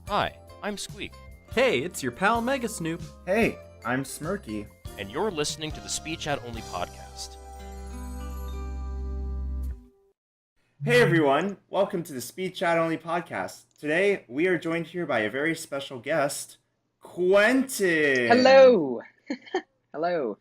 Hi, I'm Squeak, Hey, it's your pal Mega Snoop. Hey, I'm Smirky. and you're listening to the Speedchat Only podcast. Hey everyone, welcome to the Speed Chat Only podcast. Today we are joined here by a very special guest, Quentin. Hello. Hello.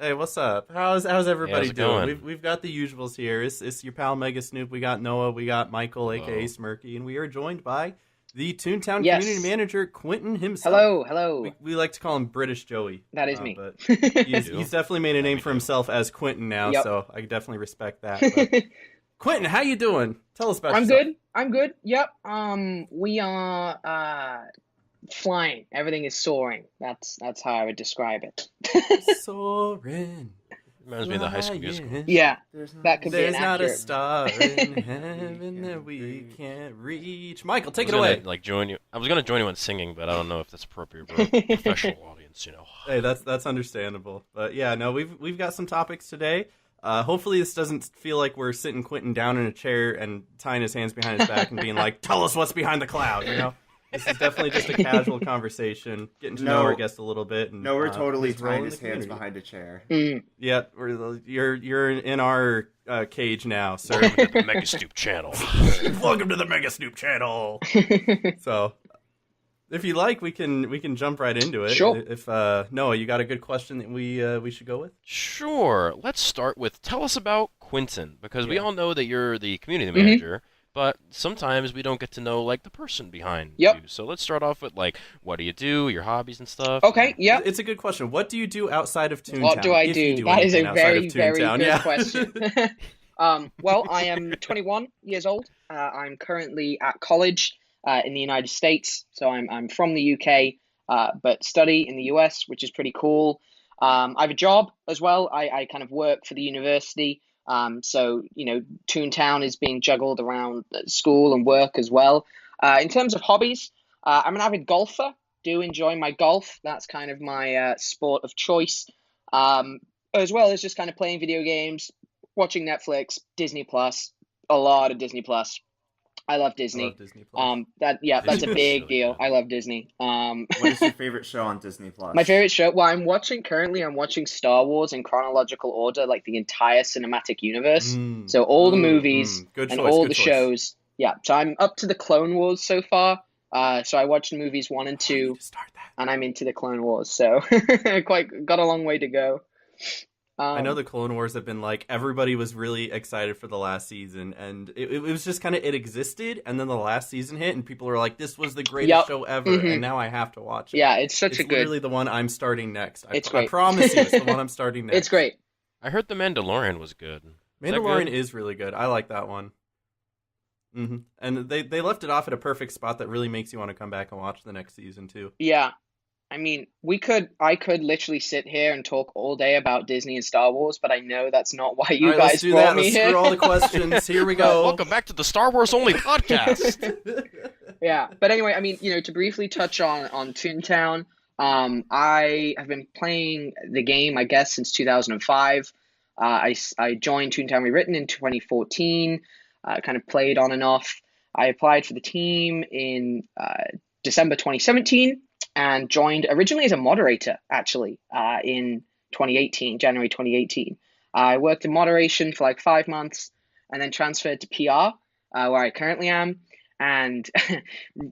Hey, what's up? How's everybody how's it doing? going? We've got the usuals here. It's your pal Mega Snoop. We got Noah. We got Michael, Hello. aka Smirky, and we are joined by the Toontown Yes. community manager Quentin himself. Hello. We like to call him British Joey. That is me. But he's definitely made a name for himself as Quentin now, Yep. so I definitely respect that. But Quentin, how you doing? Tell us about yourself. I'm good. Yep. We are flying. Everything is soaring. That's how I would describe it. Soaring. Reminds me of the High School Musical. Yeah. There's not, That could be There's an not a accurate. star in heaven that we can't reach. Michael, take it I was away. gonna, join you. I was gonna join you in singing, but I don't know if that's appropriate for a professional audience. Hey, that's understandable. But yeah, no, we've got some topics today. Hopefully this doesn't feel like we're sitting Quentin down in a chair and tying his hands behind his back and being like, "Tell us what's behind the cloud," you know? This is definitely just a casual conversation, getting to know our guest a little bit. And, No, we're totally just rolling tying the his hands community. behind a chair. Yeah, you're in our cage now, sir. Welcome to the Mega Stoop channel. Welcome to the Mega Snoop channel. So, if you like, we can jump right into it. Sure. If Noah, you got a good question that we should go with? Sure. Let's start with tell us about Quentin, because we Yeah. all know that you're the community manager, but sometimes we don't get to know like the person behind Yep. you. So let's start off with like, what do you do, your hobbies and stuff. Okay. Yep. It's a good question. What do you do outside of Toontown? What do I If you do? That is anything a outside very, of very Toontown. good Yeah. question. Well, I am 21 years old. I'm currently at college in the United States. So I'm from the UK, but study in the US, which is pretty cool. I have a job as well. I kind of work for the university. So, Toontown is being juggled around school and work as well. In terms of hobbies, I'm an avid golfer. Do enjoy my golf. That's kind of my sport of choice. As well as just kind of playing video games, watching Netflix, Disney Plus, a lot of Disney Plus. I love I Disney. love Disney Plus. That's a Disney Plus big is really deal. good. I love Disney. What is your favorite show on Disney Plus? My favorite show. Well, I'm watching Star Wars in chronological order, like the entire cinematic universe. So all the movies Good and choice, all good the choice. shows. Yeah. So I'm up to the Clone Wars so far. So I watched movies 1 and 2, To start that. and I'm into the Clone Wars. So quite got a long way to go. I know the Clone Wars have been like, everybody was really excited for the last season, and it was just kind of, it existed, and then the last season hit, and people were like, this was the greatest Yep. show ever, and now I have to watch it. Yeah, it's such It's a good. literally the one I'm starting next. It's I great. promise you, it's the one I'm starting next. It's great. I heard The Mandalorian was good. Is that Mandalorian good? is really good. I like that one. And they left it off at a perfect spot that really makes you want to come back and watch the next season too. Yeah. I mean, I could literally sit here and talk all day about Disney and Star Wars, but I know that's not why you All right, guys let's do brought that. me Let's here. screw all the questions. Here we go. Welcome back to the Star Wars Only podcast. Yeah, but anyway, I mean, to briefly touch on Toontown, I have been playing the game, I guess, since 2005. I joined Toontown Rewritten in 2014, kind of played on and off. I applied for the team in December 2017 and joined originally as a moderator, actually, in January 2018. I worked in moderation for like 5 months and then transferred to PR, where I currently am. And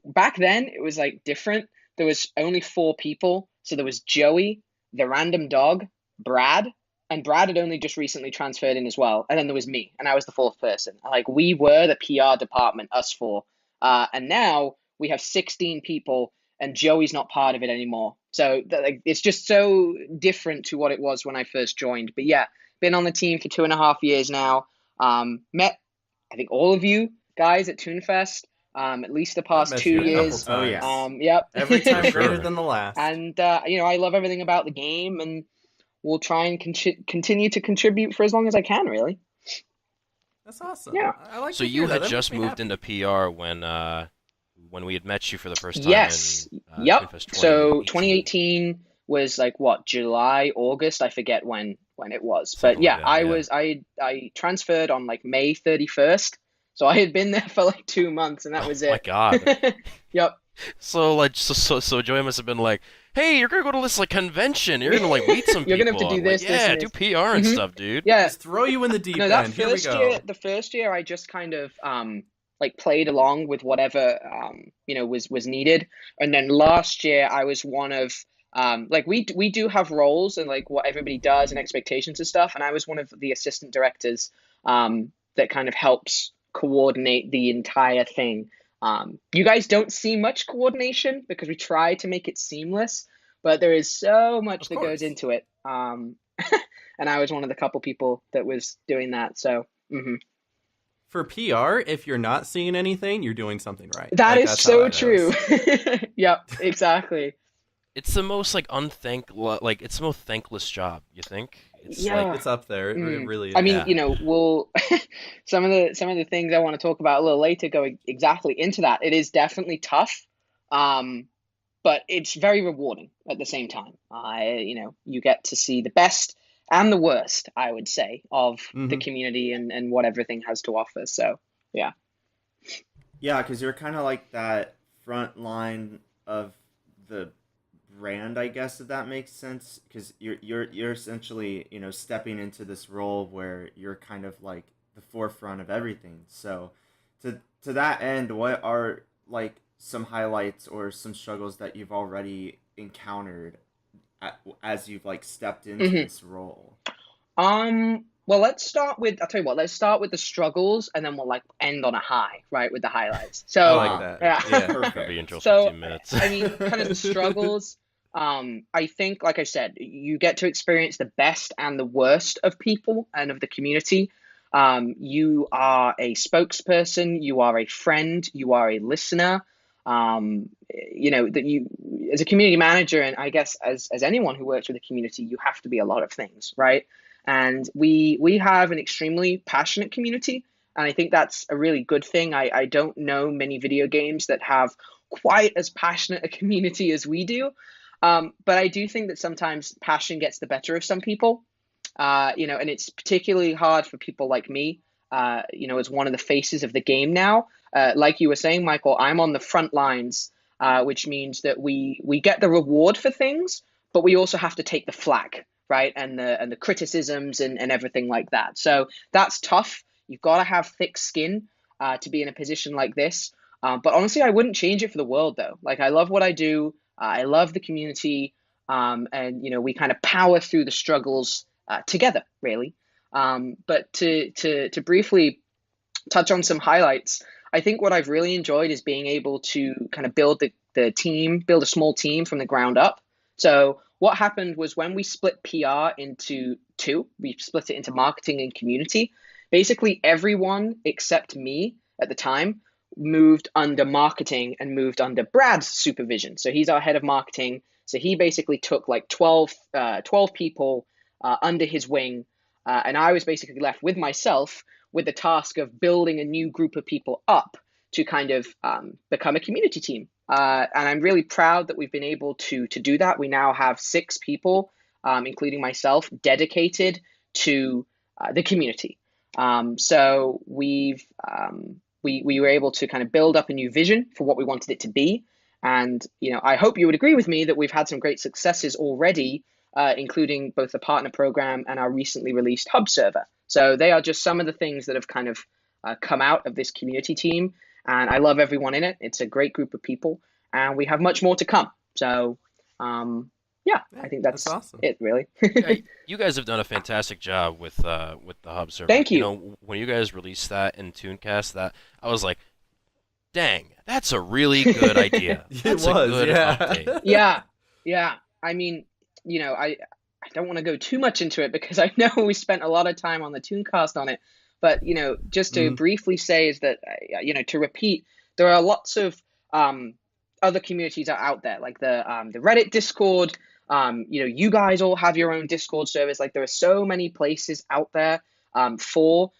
back then, it was like different. There was only 4 people. So there was Joey, the random dog, Brad, and Brad had only just recently transferred in as well. And then there was me, and I was the 4th person. Like, we were the PR department, us 4. And now we have 16 people, and Joey's not part of it anymore. So it's just so different to what it was when I first joined. But yeah, been on the team for 2.5 years now. Met, I think, all of you guys at ToonFest, at least the past met 2 you a couple years. Oh, yes. Yep. Every time Sure. greater than the last. And, I love everything about the game, and we'll try and continue to contribute for as long as I can, really. That's awesome. Yeah. I like So to you hear had that. That just makes me moved happy. into PR when we had met you for the first time. Yes. In, Yep. ToonFest So 2018. 2018 was like what, July, August? I forget when it was. Something But yeah, like that, yeah. I transferred on like May 31st. So I had been there for like 2 months, and that was Oh my it. God. Yep. So Joey must have been like, "Hey, you're gonna go to this like convention. You're gonna like meet some You're gonna have to people." do I'm like, this, "Yeah, and do this. PR and Hmm. stuff, dude." Yeah. Just throw you in the deep No, that end. Here we first year, go. the first year, I just kind of like played along with whatever was needed, and then last year I was one of like we do have roles and like what everybody does and expectations and stuff, and I was one of the assistant directors that kind of helps coordinate the entire thing. You guys don't see much coordination because we try to make it seamless, but there is so much Of that goes course. into it. And I was one of the couple people that was doing that. So For PR, if you're not seeing anything, you're doing something right. that Like is that's how so that true. goes. Yep, exactly. It's the most like it's the most thankless job. You think? It's like, Yeah. It's up there. It Mm. really I is. mean, yeah, we'll some of the things I want to talk about a little later go exactly into that. It is definitely tough, um, but it's very rewarding at the same time. You get to see the best and the worst, I would say, of the Hmm. community and what everything has to offer. So, yeah. Yeah, because you're kind of like that front line of the brand, I guess, if that makes sense. Because you're essentially stepping into this role where you're kind of like the forefront of everything. So to that end, what are like some highlights or some struggles that you've already encountered as you've like stepped into Hmm. this role? Well, I'll tell you what, let's start with the struggles and then we'll like end on a high, right, with the highlights. I So, like Ah, that. yeah. Yeah. could be perfect. interesting So, 2 minutes. I mean, kind of the struggles. I think, like I said, you get to experience the best and the worst of people and of the community. You are a spokesperson, you are a friend, you are a listener. That you, as a community manager, and I guess as anyone who works with the community, you have to be a lot of things, right? And we have an extremely passionate community, and I think that's a really good thing. I don't know many video games that have quite as passionate a community as we do. But I do think that sometimes passion gets the better of some people, and it's particularly hard for people like me, as one of the faces of the game now. Like you were saying, Michael, I'm on the front lines, which means that we get the reward for things, but we also have to take the flack, right? And the criticisms and everything like that. So that's tough. You've got to have thick skin to be in a position like this. But honestly, I wouldn't change it for the world, though. Like I love what I do. I love the community, and we kind of power through the struggles together, really. But to briefly touch on some highlights, I think what I've really enjoyed is being able to kind of build the team, build a small team from the ground up. So what happened was when we split PR into two, we split it into marketing and community. Basically, everyone except me at the time moved under marketing and moved under Brad's supervision. So he's our head of marketing. So he basically took like 12 people under his wing. And I was basically left with myself with the task of building a new group of people up to kind of become a community team. And I'm really proud that we've been able to do that. We now have 6 people, including myself, dedicated to the community. So we were able to kind of build up a new vision for what we wanted it to be. And I hope you would agree with me that we've had some great successes already, including both the partner program and our recently released hub server. So they are just some of the things that have kind of come out of this community team. And I love everyone in it. It's a great group of people, and we have much more to come. So, yeah, Yeah, I think that's that's awesome. it, really. Yeah, you guys have done a fantastic job with the hub server. Thank you. When you guys released that in Tooncast, that I was like, dang, that's a really good idea. It That's a was, good update. yeah. Yeah, yeah. I mean, I don't want to go too much into it because I know we spent a lot of time on the Tooncast on it. But just to Mhm. briefly say is that to repeat, there are lots of other communities out there, like the Reddit Discord. You guys all have your own Discord servers. Like there are so many places out there for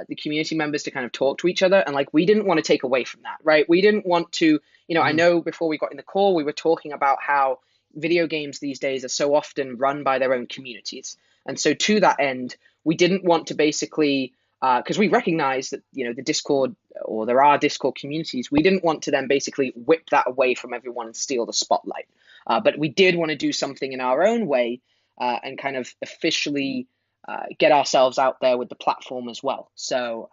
the community members to kind of talk to each other, and like we didn't want to take away from that, right? We didn't want to, I Mhm. know before we got in the call, we were talking about how video games these days are so often run by their own communities. And so, to that end, we didn't want to basically because we recognize that the Discord, or there are Discord communities. We didn't want to then basically whip that away from everyone and steal the spotlight, but we did want to do something in our own way, and kind of officially get ourselves out there with the platform as well. So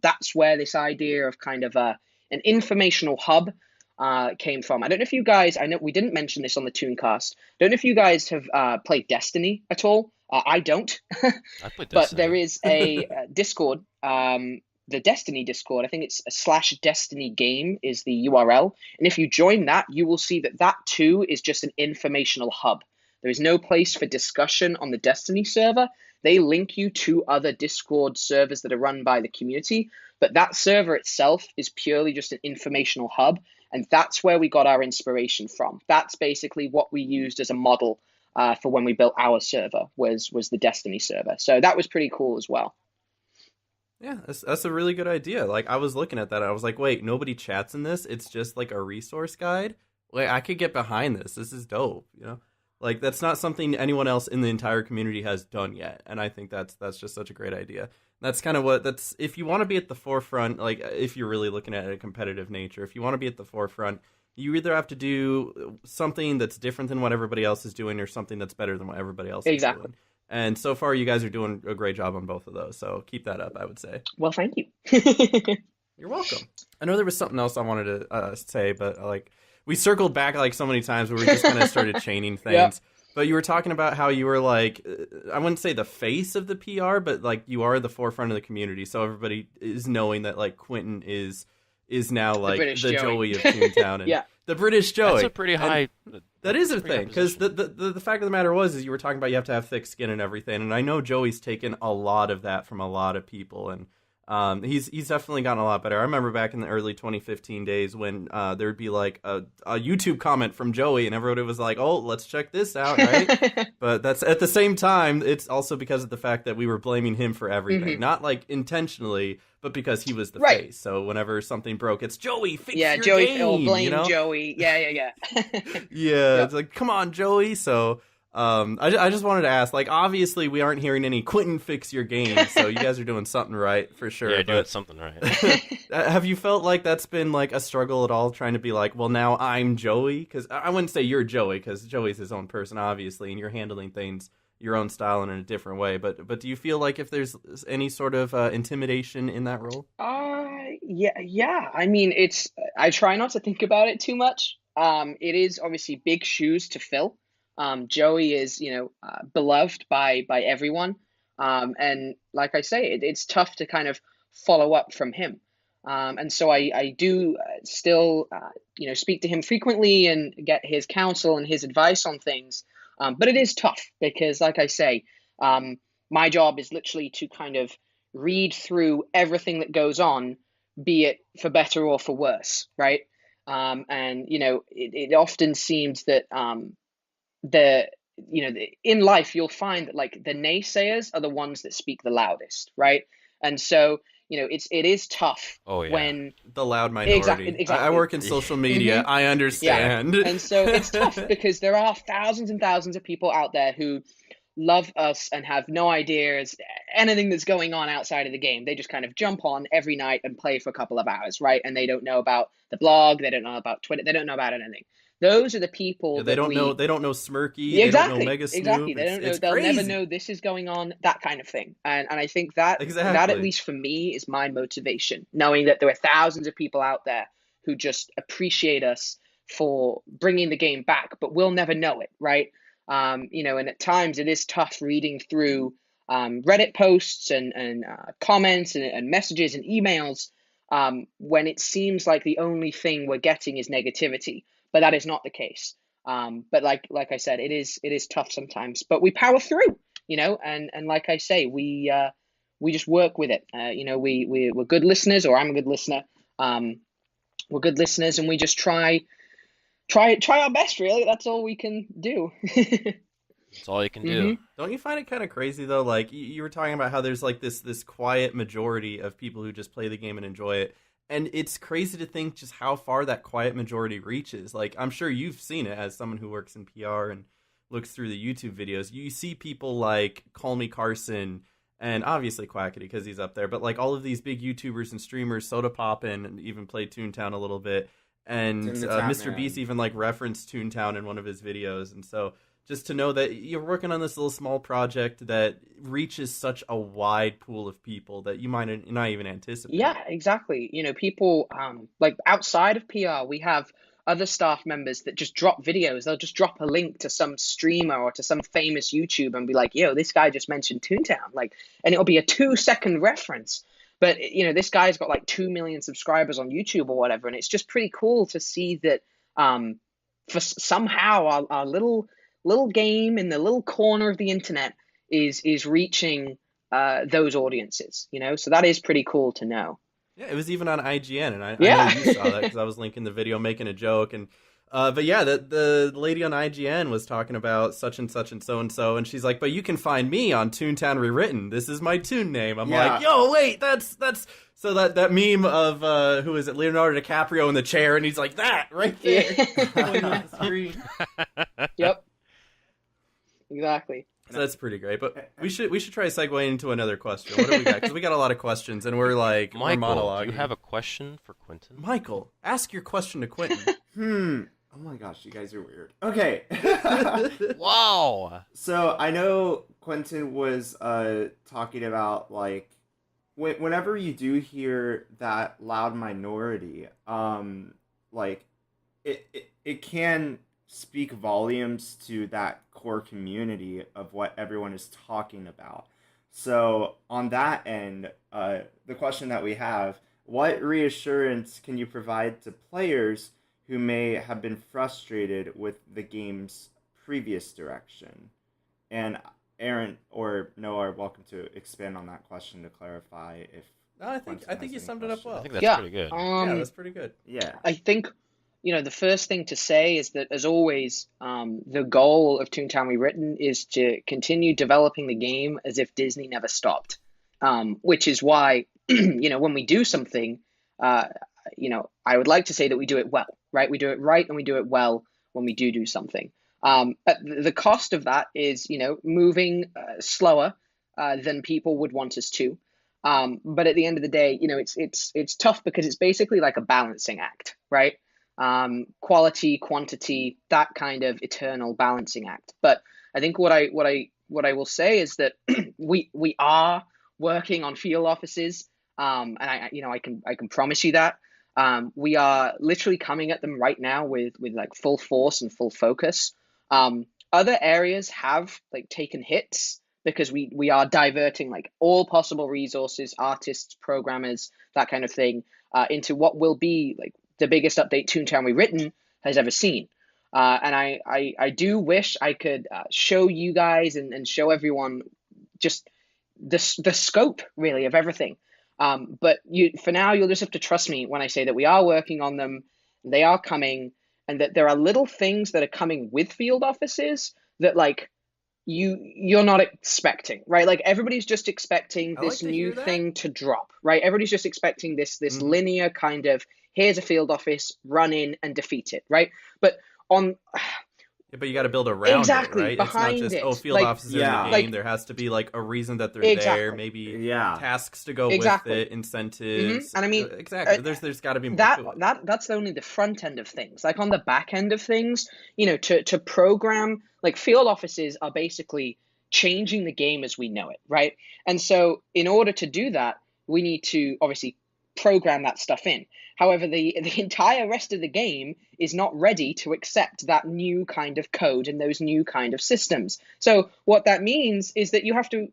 that's where this idea of kind of an informational hub came from. I don't know if you guys, I know we didn't mention this on the Tooncast. Don't know if you guys have played Destiny at all. I don't, I played but Destiny. there is a Discord, the Destiny Discord. I think it's a /Destiny game is the URL. And if you join that, you will see that that too is just an informational hub. There is no place for discussion on the Destiny server. They link you to other Discord servers that are run by the community, but that server itself is purely just an informational hub, and that's where we got our inspiration from. That's basically what we used as a model for when we built our server, was the Destiny server. So that was pretty cool as well. Yeah, that's a really good idea. Like, I was looking at that, I was like, wait, nobody chats in this? It's just like a resource guide? Like, I could get behind this. This is dope, you know? Like, that's not something anyone else in the entire community has done yet, and I think that's just such a great idea. That's kind of if you want to be at the forefront, like, if you're really looking at a competitive nature, if you want to be at the forefront, you either have to do something that's different than what everybody else is doing, or something that's better than what everybody else is doing. And so far, you guys are doing a great job on both of those, so keep that up, I would say. Well, thank you. You're welcome. I know there was something else I wanted to say, but, like, we circled back like so many times where we just kind of started chaining things. Yep. But you were talking about how you were like, I wouldn't say the face of the PR, but like you are the forefront of the community. So everybody is knowing that like Quentin is now like the Joey of Toontown. And yeah. The British Joey. That's a pretty high. That is a thing, because the fact of the matter is you were talking about you have to have thick skin and everything. And I know Joey's taken a lot of that from a lot of people. And he's definitely gotten a lot better. I remember back in the early 2015 days when there would be like a YouTube comment from Joey and everybody was like, oh, let's check this out, right? But that's at the same time, it's also because of the fact that we were blaming him for everything. Not like intentionally, but because he was the face. So whenever something broke, it's Joey, fix your Joey, game, blame you know? Joey. Yeah. It's like, come on, Joey. So I just wanted to ask, like, obviously we aren't hearing any Quentin fix your game, so you guys are doing something right for sure. Yeah, doing something right. Have you felt like that's been like a struggle at all, trying to be like, well, now I'm Joey? Because I wouldn't say you're Joey, because Joey's his own person, obviously, and you're handling things your own style and in a different way. But do you feel like if there's any sort of intimidation in that role? Yeah. I mean, I try not to think about it too much. It is obviously big shoes to fill. Joey is, beloved by everyone. And like I say, it's tough to kind of follow up from him. And so I do still, speak to him frequently and get his counsel and his advice on things. But it is tough because, like I say, my job is literally to kind of read through everything that goes on, be it for better or for worse, right? And, it often seems that in life, you'll find that like the naysayers are the ones that speak the loudest, right? And so, it is tough. Oh, yeah. When the loud minority. Exactly. I work in social media. I understand. Yeah. And so it's tough because there are thousands and thousands of people out there who love us and have no idea anything that's going on outside of the game. They just kind of jump on every night and play for a couple of hours, right? And they don't know about the blog. They don't know about Twitter. They don't know about anything. Those are the people They don't know Smirky. Exactly. They don't know Mega Snoop. Exactly. They don't know. They'll never know this is going on. That kind of thing. And I think that at least for me is my motivation, knowing that there are thousands of people out there who just appreciate us for bringing the game back, but we'll never know it, right? And at times it is tough reading through Reddit posts and comments and messages and emails when it seems like the only thing we're getting is negativity. But that is not the case. But like I said, it is tough sometimes. But we power through, and like I say, we just work with it. We're good listeners, or I'm a good listener. We're good listeners, and we just try our best. Really, that's all we can do. That's all you can do. Don't you find it kind of crazy though? Like you were talking about how there's like this quiet majority of people who just play the game and enjoy it. And it's crazy to think just how far that quiet majority reaches. Like, I'm sure you've seen it as someone who works in PR and looks through the YouTube videos. You see people like Call Me Carson and obviously Quackity because he's up there, but like all of these big YouTubers and streamers, Soda Poppin, and even played Toontown a little bit, and Tim the Tap Mr. Man. Beast even like referenced Toontown in one of his videos, and so just to know that you're working on this little small project that reaches such a wide pool of people that you might not even anticipate. Yeah, exactly. People like outside of PR, we have other staff members that just drop videos. They'll just drop a link to some streamer or to some famous YouTube and be like, "Yo, this guy just mentioned Toontown." And it'll be a 2-second reference. But this guy's got like 2 million subscribers on YouTube or whatever, and it's just pretty cool to see that for somehow our little game in the little corner of the internet is reaching those audiences, so that is pretty cool to know. Yeah, it was even on IGN, and I Yeah. know you saw that because I was linking the video, making a joke, and but yeah, the lady on IGN was talking about such and such and so, and she's like, "But you can find me on Toontown Rewritten. This is my Toon name." I'm Yeah. like, "Yo, wait, that's." So that meme of who is it, Leonardo DiCaprio in the chair, and he's like that right there, going on the screen. Yep. Exactly. So that's pretty great. But we should try to segue into another question. What do we got? Because we got a lot of questions, and we're like, we're Michael, monologuing. do you have a question for Quentin? Michael, ask your question to Quentin. Oh my gosh, you guys are weird. Okay. Wow. So I know Quentin was talking about like whenever you do hear that loud minority, like it can speak volumes to that core community of what everyone is talking about. So on that end, the question that we have, what reassurance can you provide to players who may have been frustrated with the game's previous direction? And Aaron or Noah are welcome to expand on that question to clarify if No, I think you summed it up well. I think that's Yeah. pretty good. Yeah, that's pretty good. yeah. I think, the first thing to say is that, as always, the goal of Toontown Rewritten is to continue developing the game as if Disney never stopped. Which is why, when we do something, I would like to say that we do it well, right? We do it right and we do it well when we do something. The cost of that is, moving slower than people would want us to. But at the end of the day, it's tough because it's basically like a balancing act, right? Quality, quantity, that kind of eternal balancing act. But I think what I will say is that we are working on field offices, and I can promise you that we are literally coming at them right now with like full force and full focus. Other areas have like taken hits because we are diverting like all possible resources, artists, programmers, that kind of thing, into what will be like the biggest update Toontown Rewritten has ever seen. And I do wish I could show you guys and show everyone just the scope really of everything. But for now, you'll just have to trust me when I say that we are working on them, they are coming, and that there are little things that are coming with field offices that like you're not expecting, right? Like everybody's just expecting I like this to new hear that. thing to drop, right? Everybody's just expecting this linear kind of, here's a field office, run in and defeat it, right? But on Yeah, but you got to build around Exactly, it, right? behind it's not it. just field Like, officers yeah. in the game. like- There has to be like a reason that they're Exactly. there. Maybe Yeah. tasks to go Exactly. with it, incentives. And I mean, exactly. uh, There's got to be more to it. that's only the front end of things. Like on the back end of things, to program, like field offices are basically changing the game as we know it, right? And so in order to do that, we need to obviously program that stuff in. However, the entire rest of the game is not ready to accept that new kind of code and those new kind of systems. So what that means is that you have to,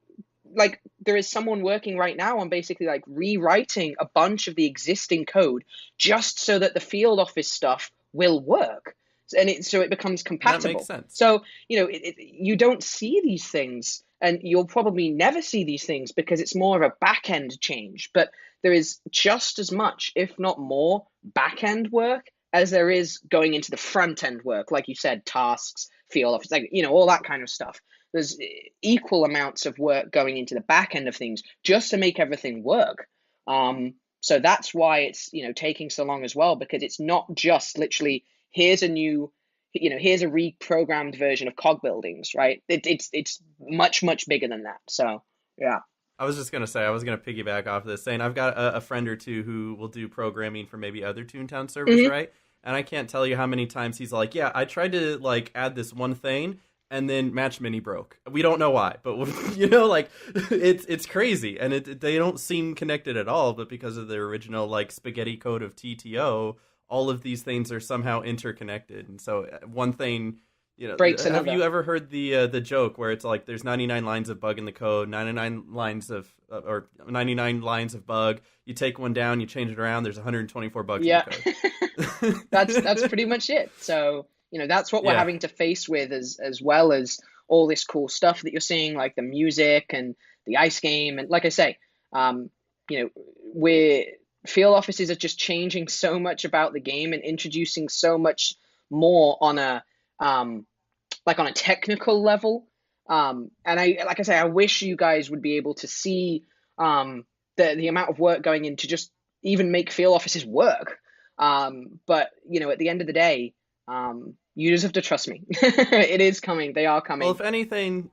like, there is someone working right now on basically like rewriting a bunch of the existing code just so that the field office stuff will work. And so it becomes compatible. That makes sense. So, you don't see these things, and you'll probably never see these things because it's more of a back end change. But there is just as much, if not more, back end work as there is going into the front end work, like you said, tasks, field office, like all that kind of stuff. There's equal amounts of work going into the back end of things just to make everything work. So that's why it's taking so long as well, because it's not just literally here's a reprogrammed version of cog buildings, right? It's much bigger than that. So yeah. I was just gonna say, I was gonna piggyback off this, saying I've got a friend or two who will do programming for maybe other Toontown servers, Mhm. right? And I can't tell you how many times he's like, "Yeah, I tried to like add this one thing, and then Match Mini broke. We don't know why, but like it's crazy, and they don't seem connected at all. But because of the original like spaghetti code of TTO, all of these things are somehow interconnected, and so one thing. Breaks Have another. you ever heard the joke where it's like there's 99 lines of bug in the code, 99 lines of bug. You take one down, you change it around. There's 124 bugs in Yeah. the code. That's pretty much it. So, that's what we're Yeah. having to face with as well as all this cool stuff that you're seeing, like the music and the ice game. And like I say, um, we're field offices are just changing so much about the game and introducing so much more on a like on a technical level. And like I say, I wish you guys would be able to see the amount of work going into just even make field offices work. But at the end of the day, you just have to trust me. It is coming. They are Well, coming.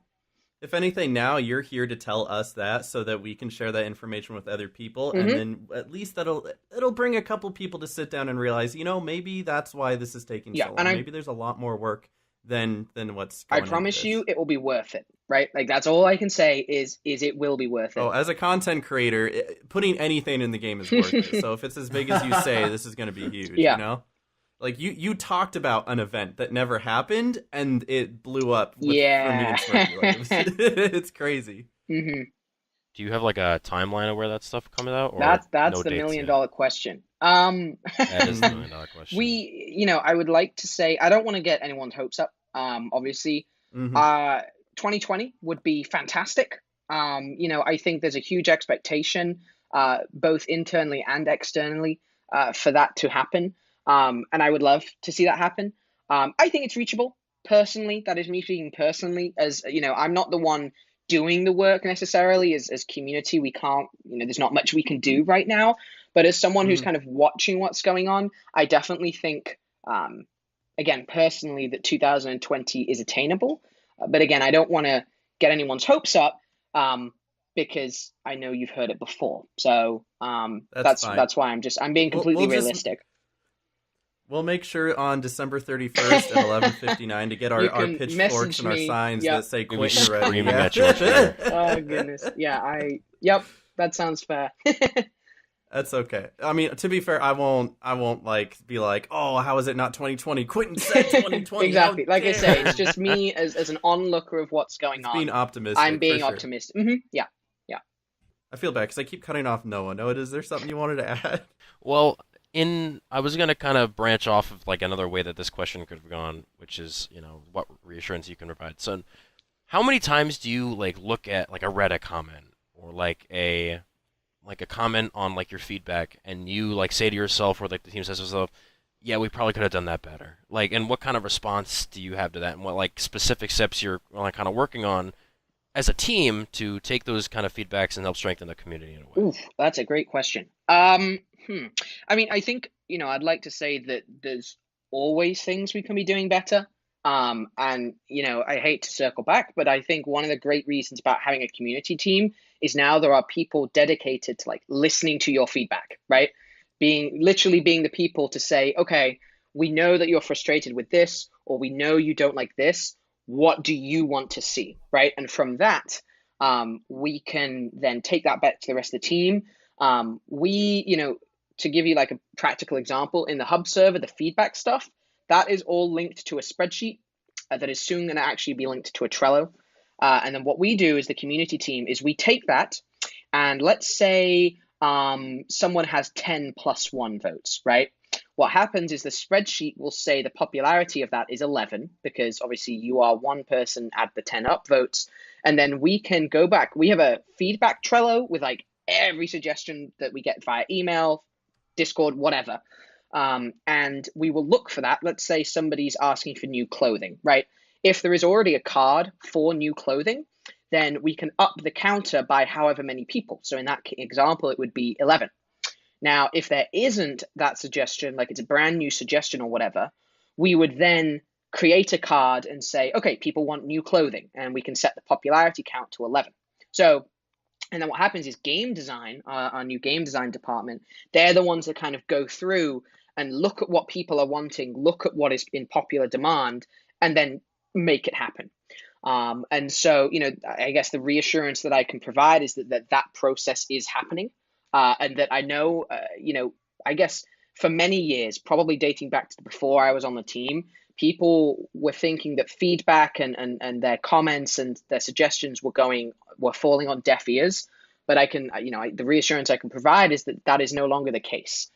if anything, now you're here to tell us that so that we can share that information with other people, and Mhm. then at least it'll bring a couple people to sit down and realize, maybe that's why this is taking Yeah, so and long. Maybe there's a lot more work than what's I going into promise this. you, it will be worth it. Right? Like that's all I can say is it will be worth it. Oh, as a content creator, putting anything in the game is worth it. So if it's as big as you say, this is going to be huge, Yeah. Like you talked about an event that never happened and it blew up for me Yeah. and Smirky. Like, it's crazy. hmm Do you have like a timeline of where that stuff comes out, or That's no the dates million yet? dollar question. That is the $1 million question. I would like to say I don't want to get anyone's hopes up. Obviously, Hmm. 2020 would be fantastic. I think there's a huge expectation, both internally and externally, for that to happen. And I would love to see that happen. I think it's reachable. Personally, that is me speaking personally. As I'm not the one doing the work necessarily. As community, we can't. There's not much we can do right now. But as someone who's Hmm. kind of watching what's going on, I definitely think, again, personally, that 2020 is attainable. But again, I don't want to get anyone's hopes up, because I know you've heard it before. So That's fine. that's why I'm being completely We'll just realistic. we'll make sure on December 31st at 11:59 to get You our can pitchforks message and our me. signs Yep. that say You'll be Quentin ready. screaming Yeah. at you on Twitter. Oh goodness. Yeah, yep, that sounds fair. That's okay. I mean, to be fair, I won't like be like, oh, how is it not 2020? Quentin said 2020. Exactly. How Like I say, dare it's just me as an onlooker of what's going It's on. being optimistic. I'm being for sure. optimistic. Yeah. I feel bad because I keep cutting off Noah. Noah, is there something you wanted to add? Well, I was gonna kind of branch off of like another way that this question could have gone, which is, what reassurance you can provide. So, how many times do you like look at like a Reddit comment or like a comment on like your feedback, and you like say to yourself, or like the team says to itself, yeah, we probably could have done that better. Like, and what kind of response do you have to that, and what like specific steps you're like kind of working on as a team to take those kind of feedbacks and help strengthen the community in a way? Oof, that's a great question. I mean, I think, I'd like to say that there's always things we can be doing better. And, I hate to circle back, but I think one of the great reasons about having a community team is now there are people dedicated to like listening to your feedback, right? Literally being the people to say, okay, we know that you're frustrated with this, or we know you don't like this. What do you want to see, right? And from that, we can then take that back to the rest of the team. To give you like a practical example, in the hub server, the feedback stuff, that is all linked to a spreadsheet that is soon going to actually be linked to a Trello. And then what we do as the community team is we take that, and let's say someone has 10 plus 1 votes, right? What happens is the spreadsheet will say the popularity of that is 11, because obviously you are one person at the 10 up votes. And then we can go back. We have a feedback Trello with like every suggestion that we get via email, Discord, whatever. And we will look for that. Let's say somebody's asking for new clothing, right? If there is already a card for new clothing, then we can up the counter by however many people. So in that example, it would be 11. Now, if there isn't that suggestion, like it's a brand new suggestion or whatever, we would then create a card and say, okay, people want new clothing, and we can set the popularity count to 11. So And then what happens is game design, our new game design department, they're the ones that kind of go through and look at what people are wanting, look at what is in popular demand, and then make it happen. And so, I guess the reassurance that I can provide is that process is happening, and that I know, I guess for many years, probably dating back to before I was on the team, people were thinking that feedback and their comments and their suggestions were falling on deaf ears. But the reassurance I can provide is that is no longer the case.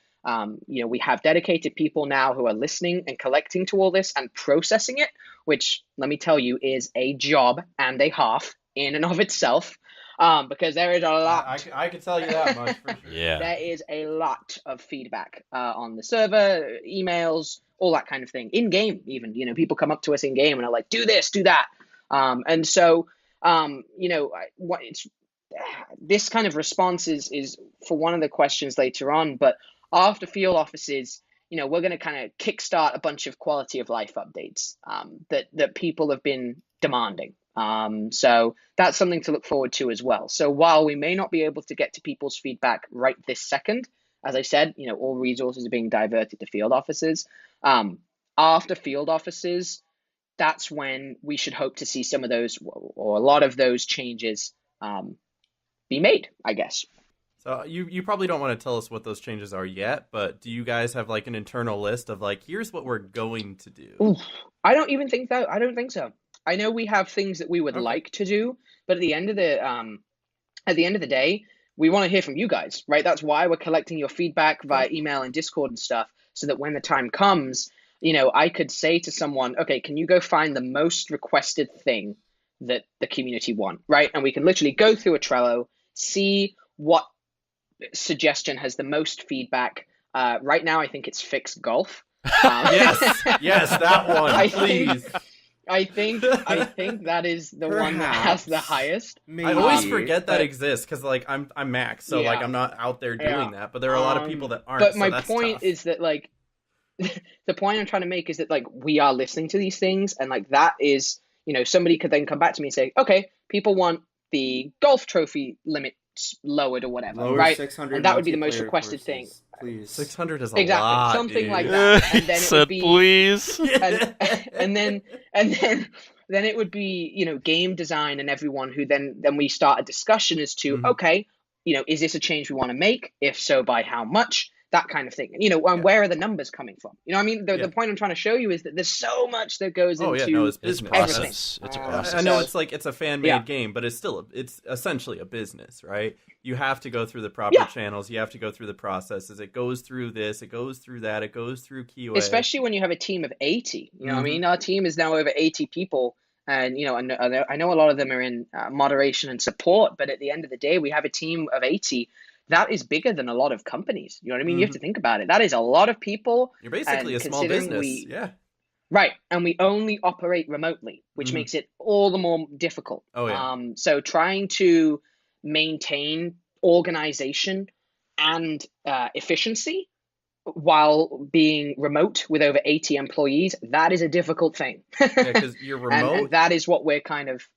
We have dedicated people now who are listening and collecting to all this and processing it, which, let me tell you, is a job and a half in and of itself, because there is a lot. I can tell you that much for sure. Yeah. There is a lot of feedback on the server, emails, all that kind of thing. In game, even, people come up to us in game and are like, do this, do that. And so, this kind of response is for one of the questions later on, but after field offices, we're going to kind of kickstart a bunch of quality of life updates that people have been demanding. So that's something to look forward to as well. So while we may not be able to get to people's feedback right this second, as I said, all resources are being diverted to field offices. After field offices, that's when we should hope to see some of those or a lot of those changes be made, I guess. So you probably don't want to tell us what those changes are yet, but do you guys have like an internal list of like, here's what we're going to do? Oof, I don't think so. I know we have things that we would like to do, but at the end of the day, we want to hear from you guys, right? That's why we're collecting your feedback via email and Discord and stuff, so that when the time comes, I could say to someone, okay, can you go find the most requested thing that the community want, right? And we can literally go through a Trello, see what suggestion has the most feedback. Right now, I think it's fix golf. Yes, that one, please. I think that is the one that has the highest. Maybe. I always forget that exists because like I'm Max, so like I'm not out there doing that. But there are a lot of people that aren't. But my that's point tough. is that like the point I'm trying to make is that like we are listening to these things, and like that is somebody could then come back to me and say, okay, people want the golf trophy limit lowered or whatever, Lower right? 600 And that would be the most multiplayer requested courses, thing. Please. 600 is a exactly lot, something dude. like that, and then it Said would be please. and then it would be game design and everyone who then we start a discussion as to okay, is this a change we want to make? If so, by how much? That kind of thing. And where are the numbers coming from? I mean, the point I'm trying to show you is that there's so much that goes into it's business. Process. It's a process. I know it's a fan-made game, but it's essentially a business, right? You have to go through the proper channels. You have to go through the processes. It goes through this. It goes through that. It goes through QA. Especially when you have a team of 80. What I mean? Our team is now over 80 people. And, I know a lot of them are in moderation and support. But at the end of the day, we have a team of 80. That is bigger than a lot of companies. You know what I mean? You have to think about it. That is a lot of people. You're basically a small business. Right. And we only operate remotely, which makes it all the more difficult. Oh, yeah. So trying to maintain organization and efficiency while being remote with over 80 employees, that is a difficult thing. Because you're remote. and that is what we're kind of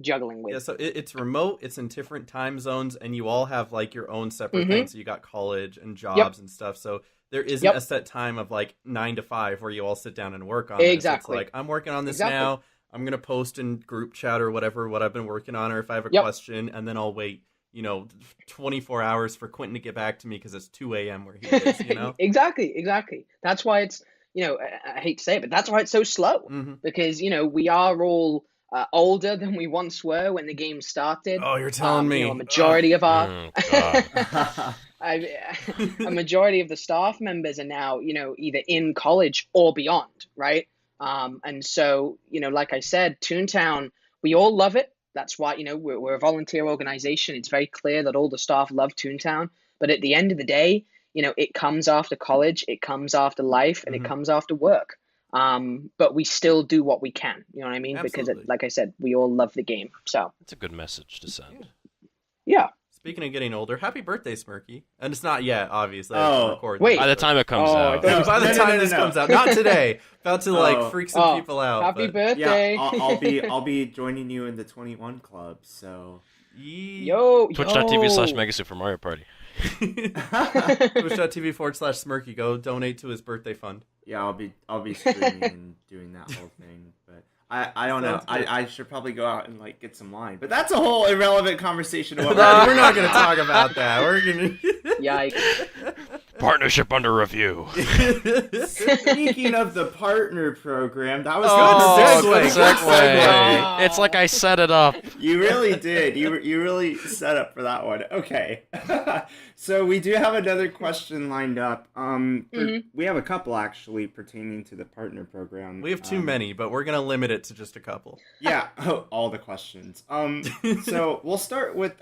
juggling with. Yeah, so it's remote, it's in different time zones, and you all have like your own separate things. So you got college and jobs and stuff. So there isn't a set time of like 9 to 5 where you all sit down and work on this. It's like, I'm working on this now. I'm going to post in group chat or whatever what I've been working on, or if I have a question, and then I'll wait 24 hours for Quentin to get back to me because it's 2 a.m. where he is, Exactly. That's why it's, I hate to say it, but that's why it's so slow. Because, we are all older than we once were when the game started. Oh, you're telling me. A majority of our a majority of the staff members are now, either in college or beyond, right? And so, like I said, Toontown, we all love it. That's why, we're a volunteer organization. It's very clear that all the staff love Toontown. But at the end of the day, it comes after college, it comes after life, and it comes after work. But we still do what we can. You know what I mean? Absolutely. Because, like I said, we all love the game. So It's a good message to send. Yeah. Speaking of getting older, happy birthday, Smirky. And it's not yet, obviously. Wait. By the time it comes out. By the time this comes out. Not today. About to freak some people out. Happy birthday. Yeah, I'll be joining you in the 21 club. So Yo, Twitch.tv/Mega Super Mario Party. Twitch.tv/Smirky. Go donate to his birthday fund. Yeah, I'll be streaming and doing that whole thing, but I don't know. I should probably go out and like get some wine, but that's a whole irrelevant conversation. We're not going to talk about that. We're going to. Yikes. Partnership under review. Speaking of the partner program, that was good segue. segue. It's like I set it up. You really did. You really set up for that one. Okay. So we do have another question lined up. We have a couple actually pertaining to the partner program. We have too many, but we're going to limit it to just a couple. Yeah, all the questions. So we'll start with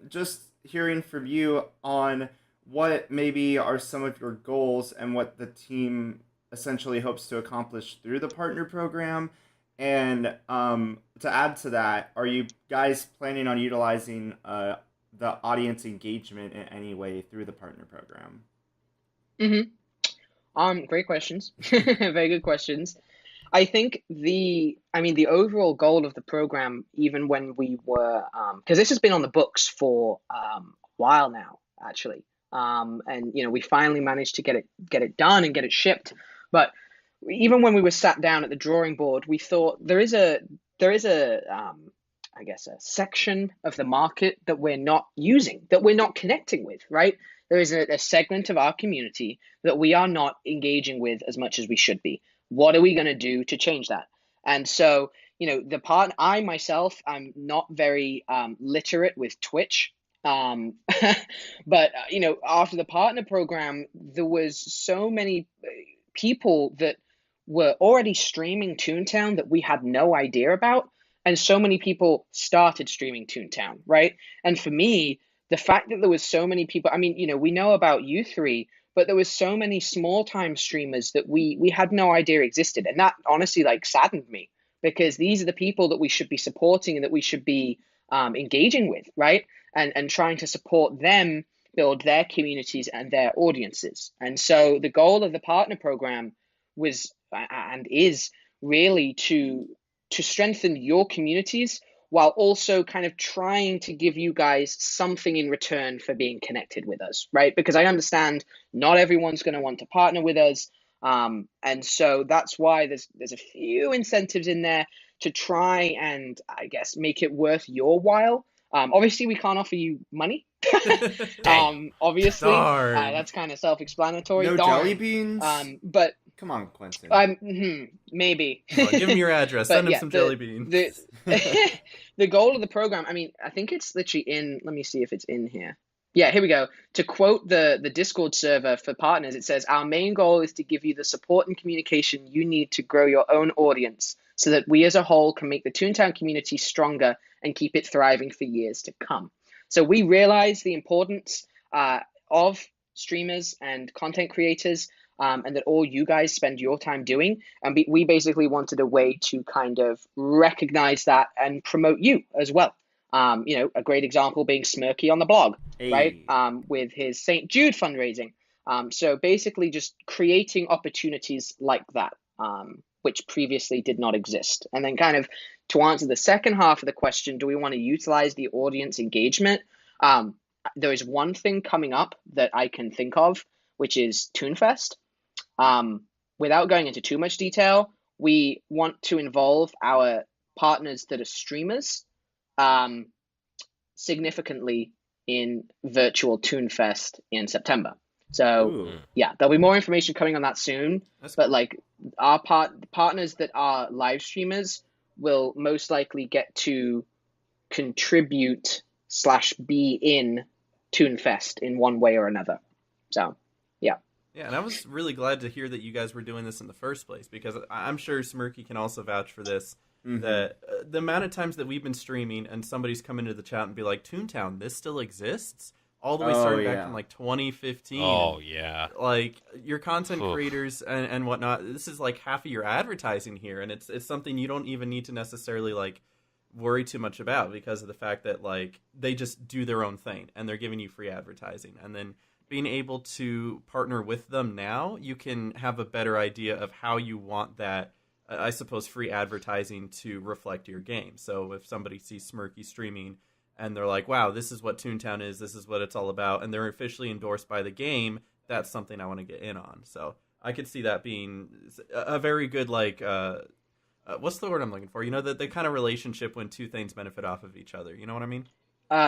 just hearing from you on what maybe are some of your goals and what the team essentially hopes to accomplish through the partner program. And to add to that, are you guys planning on utilizing the audience engagement in any way through the partner program? Great questions. Very good questions. I think the overall goal of the program, even when we were, because this has been on the books for a while now, actually. And we finally managed to get it done and get it shipped. But even when we were sat down at the drawing board, we thought there is a I guess a section of the market that we're not using, that we're not connecting with, right? There is a segment of our community that we are not engaging with as much as we should be. What are we going to do to change that? And so, I myself, I'm not very literate with Twitch. But after the partner program, there was so many people that were already streaming Toontown that we had no idea about, and so many people started streaming Toontown, right? And for me, the fact that there was so many people, we know about you three, but there was so many small time streamers that we had no idea existed, and that honestly saddened me, because these are the people that we should be supporting and that we should be engaging with, right? And trying to support them build their communities and their audiences. And so the goal of the partner program was and is really to strengthen your communities while also kind of trying to give you guys something in return for being connected with us, right? Because I understand not everyone's going to want to partner with us. And so that's why there's a few incentives in there to try and, I guess, make it worth your while. Obviously, we can't offer you money. Obviously, that's kind of self-explanatory. No jelly beans. But come on, Quentin. Maybe. Give him your address. Send him some jelly beans. The goal of the program, I think it's literally in. Let me see if it's in here. Yeah, here we go. To quote the Discord server for partners, it says, "Our main goal is to give you the support and communication you need to grow your own audience so that we as a whole can make the Toontown community stronger and keep it thriving for years to come." So we realize the importance of streamers and content creators, and that all you guys spend your time doing. And we basically wanted a way to kind of recognize that and promote you as well. A great example being Smirky on the blog, right? With his St. Jude fundraising. So basically just creating opportunities like that, which previously did not exist. And then kind of to answer the second half of the question, do we want to utilize the audience engagement? There is one thing coming up that I can think of, which is Toonfest. Without going into too much detail, we want to involve our partners that are streamers significantly in virtual Toonfest in September. So yeah, there'll be more information coming on that soon. But our partners that are live streamers will most likely get to contribute / be in Toonfest in one way or another. So yeah. Yeah, and I was really glad to hear that you guys were doing this in the first place, because I'm sure Smirky can also vouch for this. Mm-hmm. That the amount of times that we've been streaming and somebody's come into the chat and be like, "Toontown, this still exists?" All the way starting back from 2015. Oh yeah. Your content creators and whatnot. This is half of your advertising here, and it's something you don't even need to necessarily worry too much about, because of the fact that they just do their own thing and they're giving you free advertising. And then being able to partner with them now, you can have a better idea of how you want that, I suppose, free advertising to reflect your game. So if somebody sees Smirky streaming and they're like, wow, this is what Toontown is, this is what it's all about, and they're officially endorsed by the game, that's something I want to get in on. So I could see that being a very good, like, what's the word I'm looking for? You know, the kind of relationship when two things benefit off of each other. You know what I mean?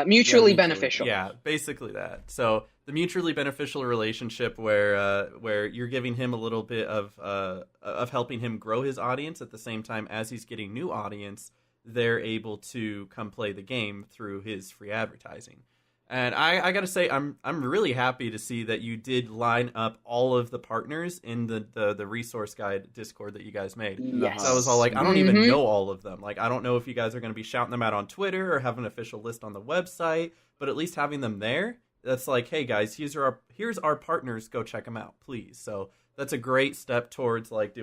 Mutually beneficial. Yeah, basically that. So the mutually beneficial relationship where you're giving him a little bit of helping him grow his audience at the same time as he's getting new audience, they're able to come play the game through his free advertising. And I gotta say, I'm really happy to see that you did line up all of the partners in the resource guide Discord that you guys made. Yes. So I was all like, I don't even know all of them. Like, I don't know if you guys are going to be shouting them out on Twitter or have an official list on the website, but at least having them there, that's like, hey guys, here's our partners, go check them out, please. So that's a great step towards like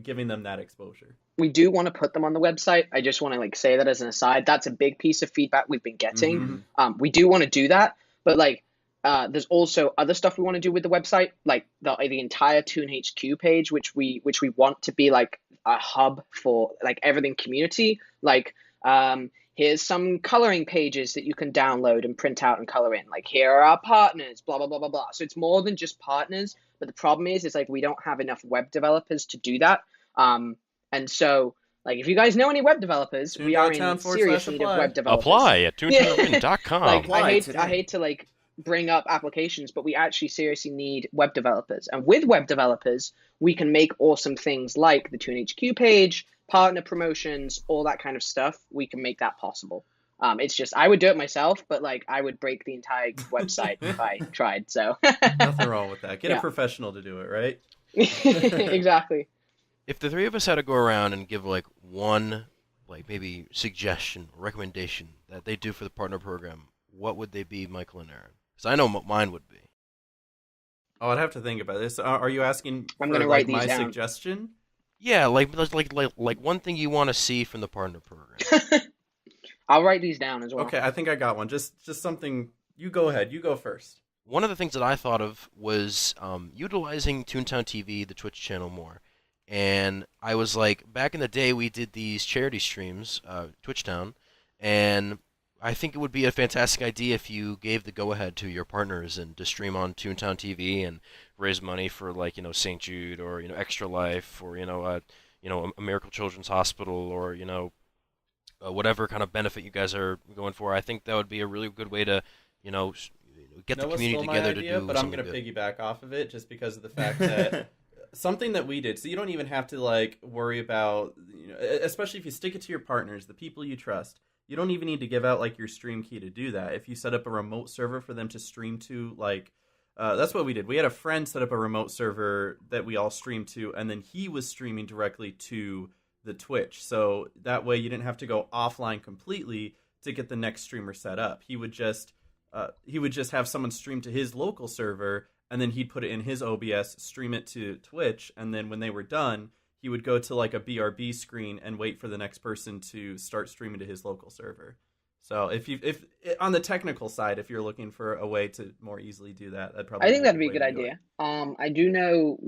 giving them that exposure. We do want to put them on the website. I just want to like say that as an aside. That's a big piece of feedback we've been getting. We do want to do that, but like there's also other stuff we want to do with the website, like the entire Toon HQ page, which we want to be like a hub for like everything community. Like here's some coloring pages that you can download and print out and color in. Like here are our partners, blah blah blah blah blah. So it's more than just partners. But the problem is like we don't have enough web developers to do that. And so, like, if you guys know any web developers, we are in serious need of web developers. Apply at toontownwritten.com. Like, I hate to like bring up applications, but we actually seriously need web developers. And with web developers, we can make awesome things like the Toon HQ page, partner promotions, all that kind of stuff. We can make that possible. It's just I would do it myself, but like I would break the entire website if I tried. So nothing wrong with that. Get a professional to do it, right? Exactly. If the three of us had to go around and give like one, like maybe suggestion, recommendation that they do for the partner program, what would they be, Michael and Aaron? Because I know what mine would be. Oh, I'd have to think about this. Are you asking I'm for gonna like, write these my down. suggestion? Yeah, like one thing you want to see from the partner program. I'll write these down as well. Okay, I think I got one. Just something. You go ahead. You go first. One of the things that I thought of was utilizing Toontown TV, the Twitch channel, more. And I was like, back in the day, we did these charity streams, Twitchtown, and I think it would be a fantastic idea if you gave the go-ahead to your partners and to stream on Toontown TV and raise money for, like, you know, St. Jude or, you know, Extra Life or, a Miracle Children's Hospital or, whatever kind of benefit you guys are going for. I think that would be a really good way to, get the community together to do but I'm something going to good. piggyback off of it just because of the fact that something that we did, so you don't even have to like worry about, especially if you stick it to your partners, the people you trust. You don't even need to give out like your stream key to do that. If you set up a remote server for them to stream to, like that's what we did. We had a friend set up a remote server that we all streamed to, and then he was streaming directly to the Twitch. So that way you didn't have to go offline completely to get the next streamer set up. He would just have someone stream to his local server, and then he'd put it in his OBS, stream it to Twitch, and then when they were done, he would go to like a BRB screen and wait for the next person to start streaming to his local server. So if on the technical side, if you're looking for a way to more easily do that, I think that'd be a good idea. I do know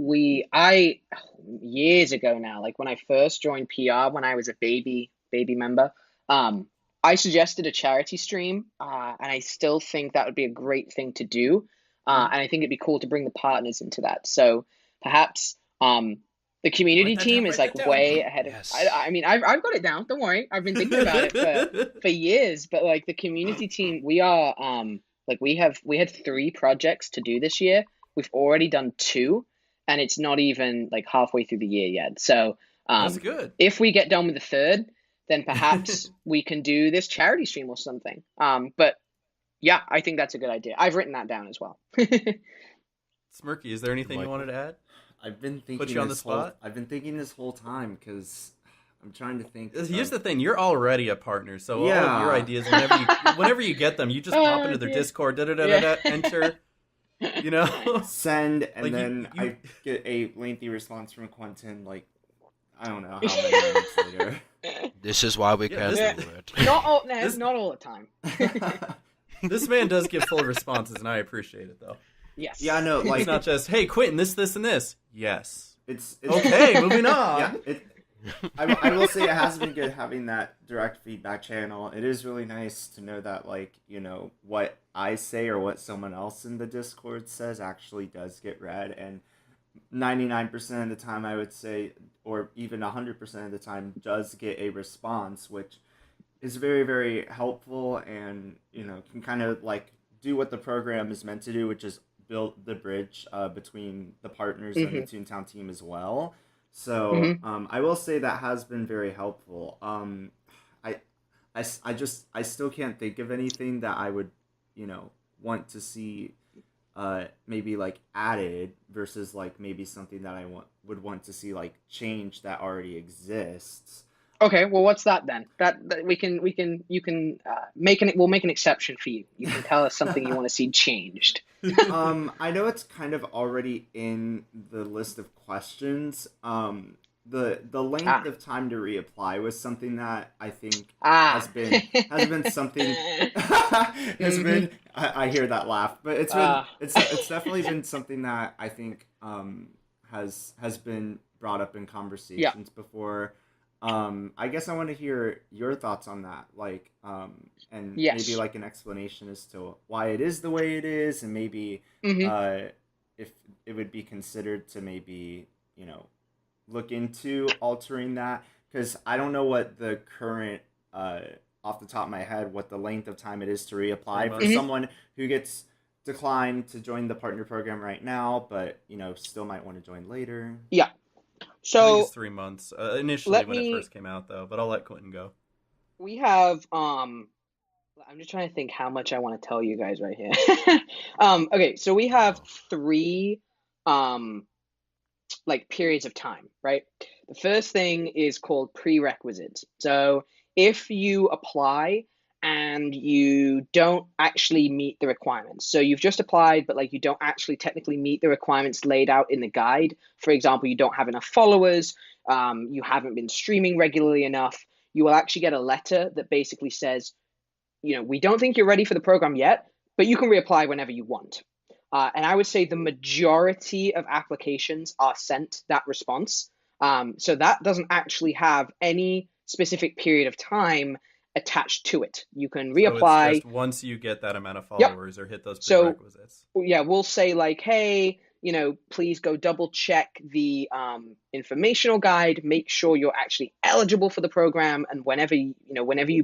years ago now, like when I first joined PR, when I was a baby member, I suggested a charity stream, and I still think that would be a great thing to do. And I think it'd be cool to bring the partners into that. So perhaps the community team is like way ahead of. Yes. I mean, I've got it down. Don't worry, I've been thinking about it for years. But like the community team, we are like we had 3 projects to do this year. We've already done 2, and it's not even like halfway through the year yet. So that's good. If we get done with the 3rd, then perhaps we can do this charity stream or something. But yeah, I think that's a good idea. I've written that down as well. Smirky, is there anything you wanted to add? I've been thinking. Put you on the spot? I've been thinking this whole time because I'm trying to think. Here's the thing: you're already a partner, so Yeah. all of your ideas, whenever you get them, you just pop into their Discord, enter, send, and Like, then you- I get a lengthy response from Quentin. Like, I don't know how many minutes later. This is why we Yeah, can't this- do it. Not all the time. This man does give full responses, and I appreciate it, though. Yes. Yeah, no, like It's not just, hey, Quentin, this, and this. Yes. it's Okay, moving on. Yeah, I will say it has been good having that direct feedback channel. It is really nice to know that, like, what I say or what someone else in the Discord says actually does get read. And 99% of the time, I would say, or even 100% of the time, does get a response, which is very, very helpful and, can kind of like do what the program is meant to do, which is build the bridge between the partners and the Hmm. Toontown team as well. So Hmm. I will say that has been very helpful. I, I still can't think of anything that I would, want to see maybe like added versus like maybe something that would want to see like change that already exists. Okay, well, what's that then? That you can we'll make an exception for you. You can tell us something you want to see changed. I know it's kind of already in the list of questions. The length Ah, of time to reapply was something that I think ah. has been something has Hmm. been I hear that laugh, but Ah. it's definitely been something that I think has been brought up in Yeah. conversations before. I guess I want to hear your thoughts on that, like, and maybe Yes. like an explanation as to why it is the way it is, and maybe Hmm. uh, if it would be considered to maybe look into altering that, because I don't know what the current uh, off the top of my head what the length of time it is to Three reapply for Hmm. months. someone who gets declined to join the partner program right now, but still might want to join later. Yeah. I think it's So 3 months initially let when it me. first came out, though. But I'll let Quentin go. We have. I'm just trying to think how much I want to tell you guys right here. Okay, so we have Oh. three um like periods of time, right? The first thing is called prerequisites. So if you apply and you don't actually meet the requirements, so you've just applied, but like you don't actually technically meet the requirements laid out in the guide. For example, you don't have enough followers, you haven't been streaming regularly enough. You will actually get a letter that basically says, we don't think you're ready for the program yet, but you can reapply whenever you want. And I would say the majority of applications are sent that response. So that doesn't actually have any specific period of time attached to it. You can So it's just reapply. once you get that amount of Yep. followers or hit those So prerequisites. yeah, we'll say like, hey, please go double check the informational guide, make sure you're actually eligible for the program, and whenever you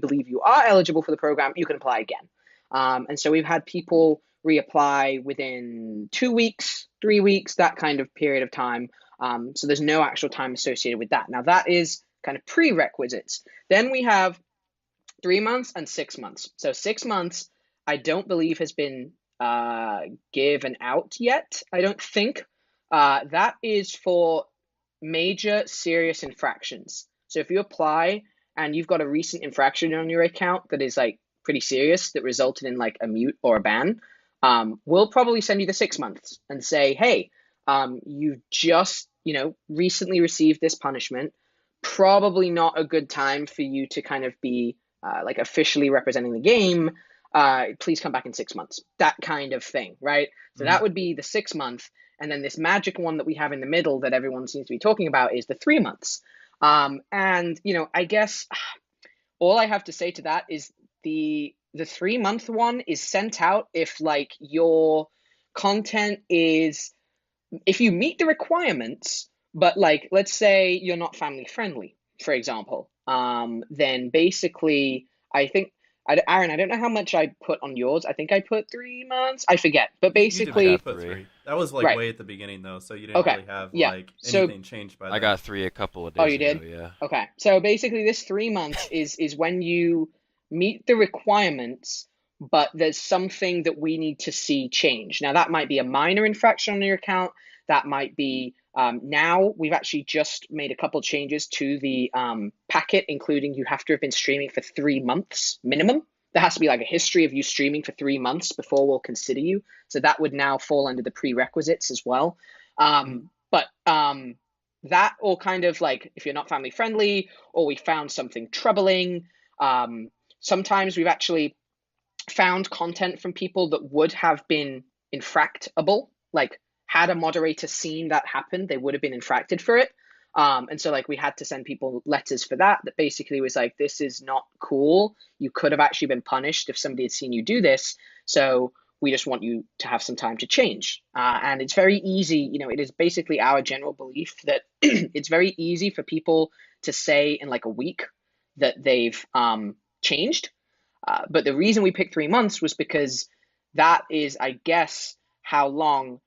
believe you are eligible for the program, you can apply again. And so we've had people reapply within 2 weeks, 3 weeks, that kind of period of time. So there's no actual time associated with that. Now that is kind of prerequisites. Then we have 3 months and 6 months. So 6 months, I don't believe has been uh, given out yet. I don't think. That is for major serious infractions. So if you apply and you've got a recent infraction on your account that is like pretty serious that resulted in like a mute or a ban, we'll probably send you the 6 months and say, hey, you've just recently received this punishment. Probably not a good time for you to kind of be like officially representing the game. Please come back in 6 months. That kind of thing, right? So Mm-hmm. that would be the 6 month. And then this magic one that we have in the middle that everyone seems to be talking about is the 3 months. And I guess all I have to say to that is the 3 month one is sent out if like your content is if you meet the requirements, but like let's say you're not family friendly, for example, then basically I think Aaron, I don't know how much I put on yours. I think I put 3 months. I forget, but You did I you got basically, put three. 3. That was like right? way at the beginning though, so you didn't Okay, really have yeah. like So anything changed by I then. got three a couple of oh, days you ago. did? Yeah. Okay. So basically, this 3 months is when you meet the requirements, but there's something that we need to see change. Now, that might be a minor infraction on your account. That might be now we've actually just made a couple changes to the packet, including you have to have been streaming for 3 months minimum. There has to be like a history of you streaming for 3 months before we'll consider you. So that would now fall under the prerequisites as well. Mhm. But that or kind of like if you're not family friendly or we found something troubling, um, sometimes we've actually found content from people that would have been infractable, like had a moderator seen that happen they would have been infracted for it. And so like we had to send people letters for that basically was like, this is not cool. You could have actually been punished if somebody had seen you do this. So we just want you to have some time to change. And it's very easy, it is basically our general belief that it's very easy for people to say in like a week that they've changed. But the reason we picked 3 months was because that is, I guess, how long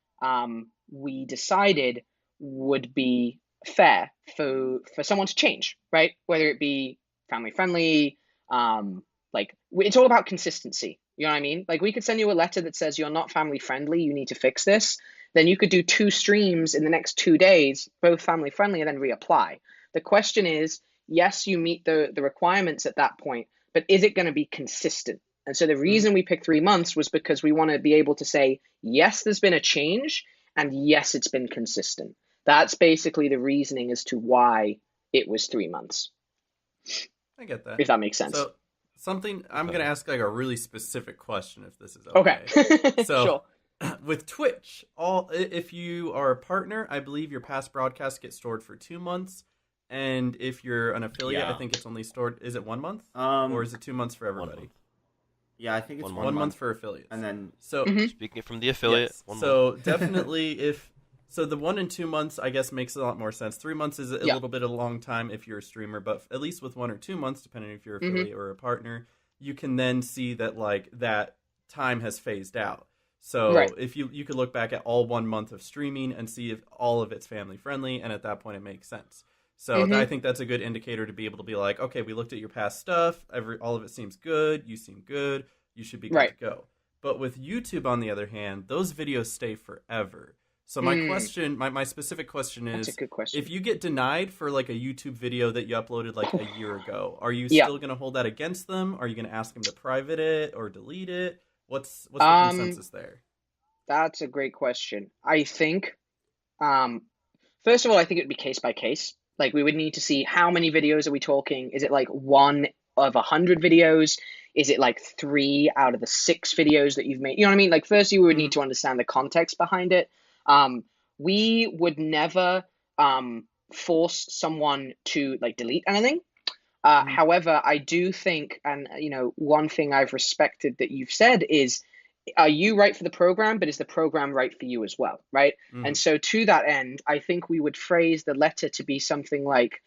we decided would be fair for someone to change, right? Whether it be family friendly, like it's all about consistency. You know what I mean? Like we could send you a letter that says you're not family friendly, you need to fix this. Then you could do 2 streams in the next 2 days, both family friendly, and then reapply. The question is, yes, you meet the requirements at that point, but is it going to be consistent? And so the reason we picked 3 months was because we want to be able to say, yes, there's been a change, and yes, it's been consistent. That's basically the reasoning as to why it was 3 months. I get that. If that makes sense. So I'm going to ask like a really specific question if this is okay. So Sure. with Twitch, if you are a partner, I believe your past broadcasts get stored for 2 months. And if you're an affiliate, I think it's only stored. Is it 1 month, or is it 2 months for everybody? Yeah, I think it's 1 month for affiliates. And then so speaking from the affiliate, yes. 1 so month. definitely so the 1 and 2 months, I guess, makes a lot more sense. 3 months is a little bit of a long time if you're a streamer, but at least with 1 or 2 months, depending if you're an affiliate or a partner, you can then see that like that time has phased out. So if you could look back at all 1 month of streaming and see if all of it's family friendly, and at that point it makes sense. So I think that's a good indicator to be able to be like, okay, we looked at your past stuff. All of it seems good. You seem good. You should be good to go. But with YouTube, on the other hand, those videos stay forever. So my question, my specific question is, That's a good question. if you get denied for like a YouTube video that you uploaded like a year ago, are you still going to hold that against them? Are you going to ask them to private it or delete it? What's the consensus there? That's a great question. I think, first of all, I think it would be case by case. Like we would need to see how many videos are we talking? Is it like 1 of 100 videos? Is it like 3 out of the 6 videos that you've made? You know what I mean? Like first you would need to understand the context behind it. We would never force someone to like delete anything. However, I do think, and one thing I've respected that you've said is, are you right for the program, but is the program right for you as well, right? And so to that end, I think we would phrase the letter to be something like,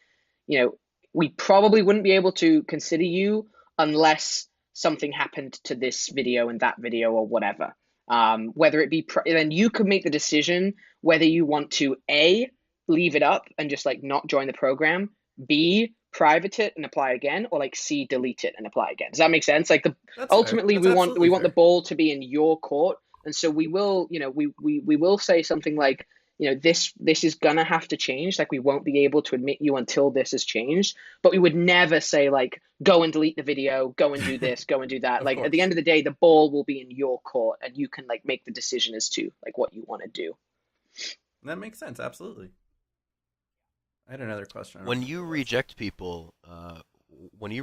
we probably wouldn't be able to consider you unless something happened to this video and that video or whatever. Whether it be, then you could make the decision whether you want to A, leave it up and just like not join the program, B, private it and apply again, or like C, delete it and apply again. Does that make sense? Like ultimately we want the ball to be in your court, and so we will, we will say something like, this is gonna have to change. Like we won't be able to admit you until this has changed. But we would never say like, go and delete the video, go and do this, go and do that. Like at the end of the day, the ball will be in your court, and you can like make the decision as to like what you want to do. That makes sense. Absolutely. I had another question. When you reject people, one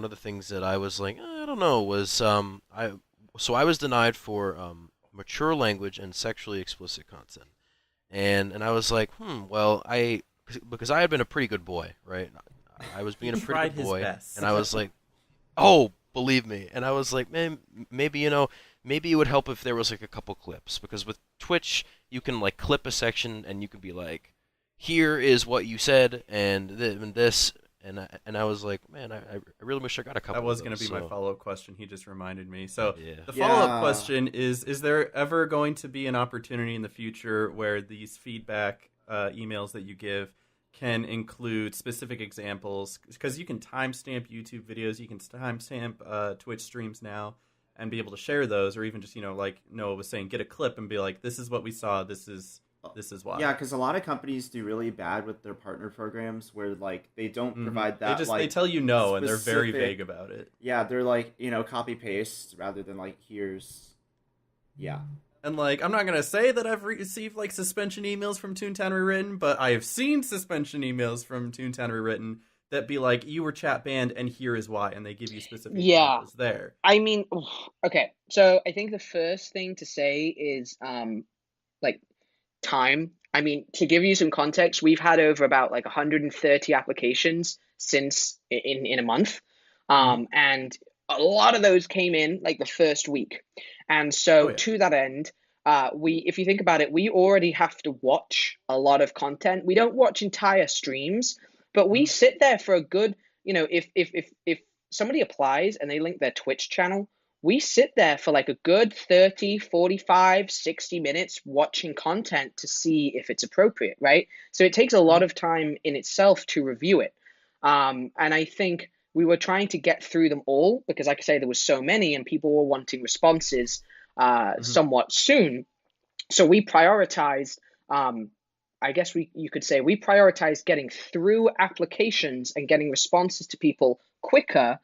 of the things that I was like, I don't know, was I was denied for mature language and sexually explicit content, and I was like, well, because I had been a pretty good boy, right? I was being a pretty good boy, and I was like, oh, believe me, and I was like, man, maybe maybe it would help if there was like a couple clips, because with Twitch you can like clip a section and you can be like, here is what you said, and this, and I was like, man, I really wish I got a couple. That was going to be my follow-up question. He just reminded me. So the Yeah. follow-up question is there ever going to be an opportunity in the future where these feedback emails that you give can include specific examples? Because you can timestamp YouTube videos, you can timestamp Twitch streams now, and be able to share those, or even just, like Noah was saying, get a clip and be like, this is what we saw, this is why. Yeah, because a lot of companies do really bad with their partner programs where like they don't provide that. They tell you no, and they're very vague about it. Yeah, they're like, copy paste rather than like here's. Yeah. And like, I'm not gonna say that I've received like suspension emails from Toontown Rewritten, but I have seen suspension emails from Toontown Rewritten that be like, you were chat banned and here is why, and they give you specific examples there. I mean, okay, so I think the first thing to say is like time. I mean, to give you some context, we've had over about like 130 applications since in a month. Hmm. And a lot of those came in like the first week. And Oh so yeah. to that end, if you think about it, we already have to watch a lot of content. We don't watch entire streams, but we Hmm. sit there for a good, if somebody applies and they link their Twitch channel, we sit there for like a good 30, 45, 60 minutes watching content to see if it's appropriate, right? So it takes a lot Hmm. of time in itself to review it. And I think we were trying to get through them all because, like I say, there was so many and people were wanting responses Hmm. somewhat soon. So we prioritized, I guess you could say we prioritized getting through applications and getting responses to people quicker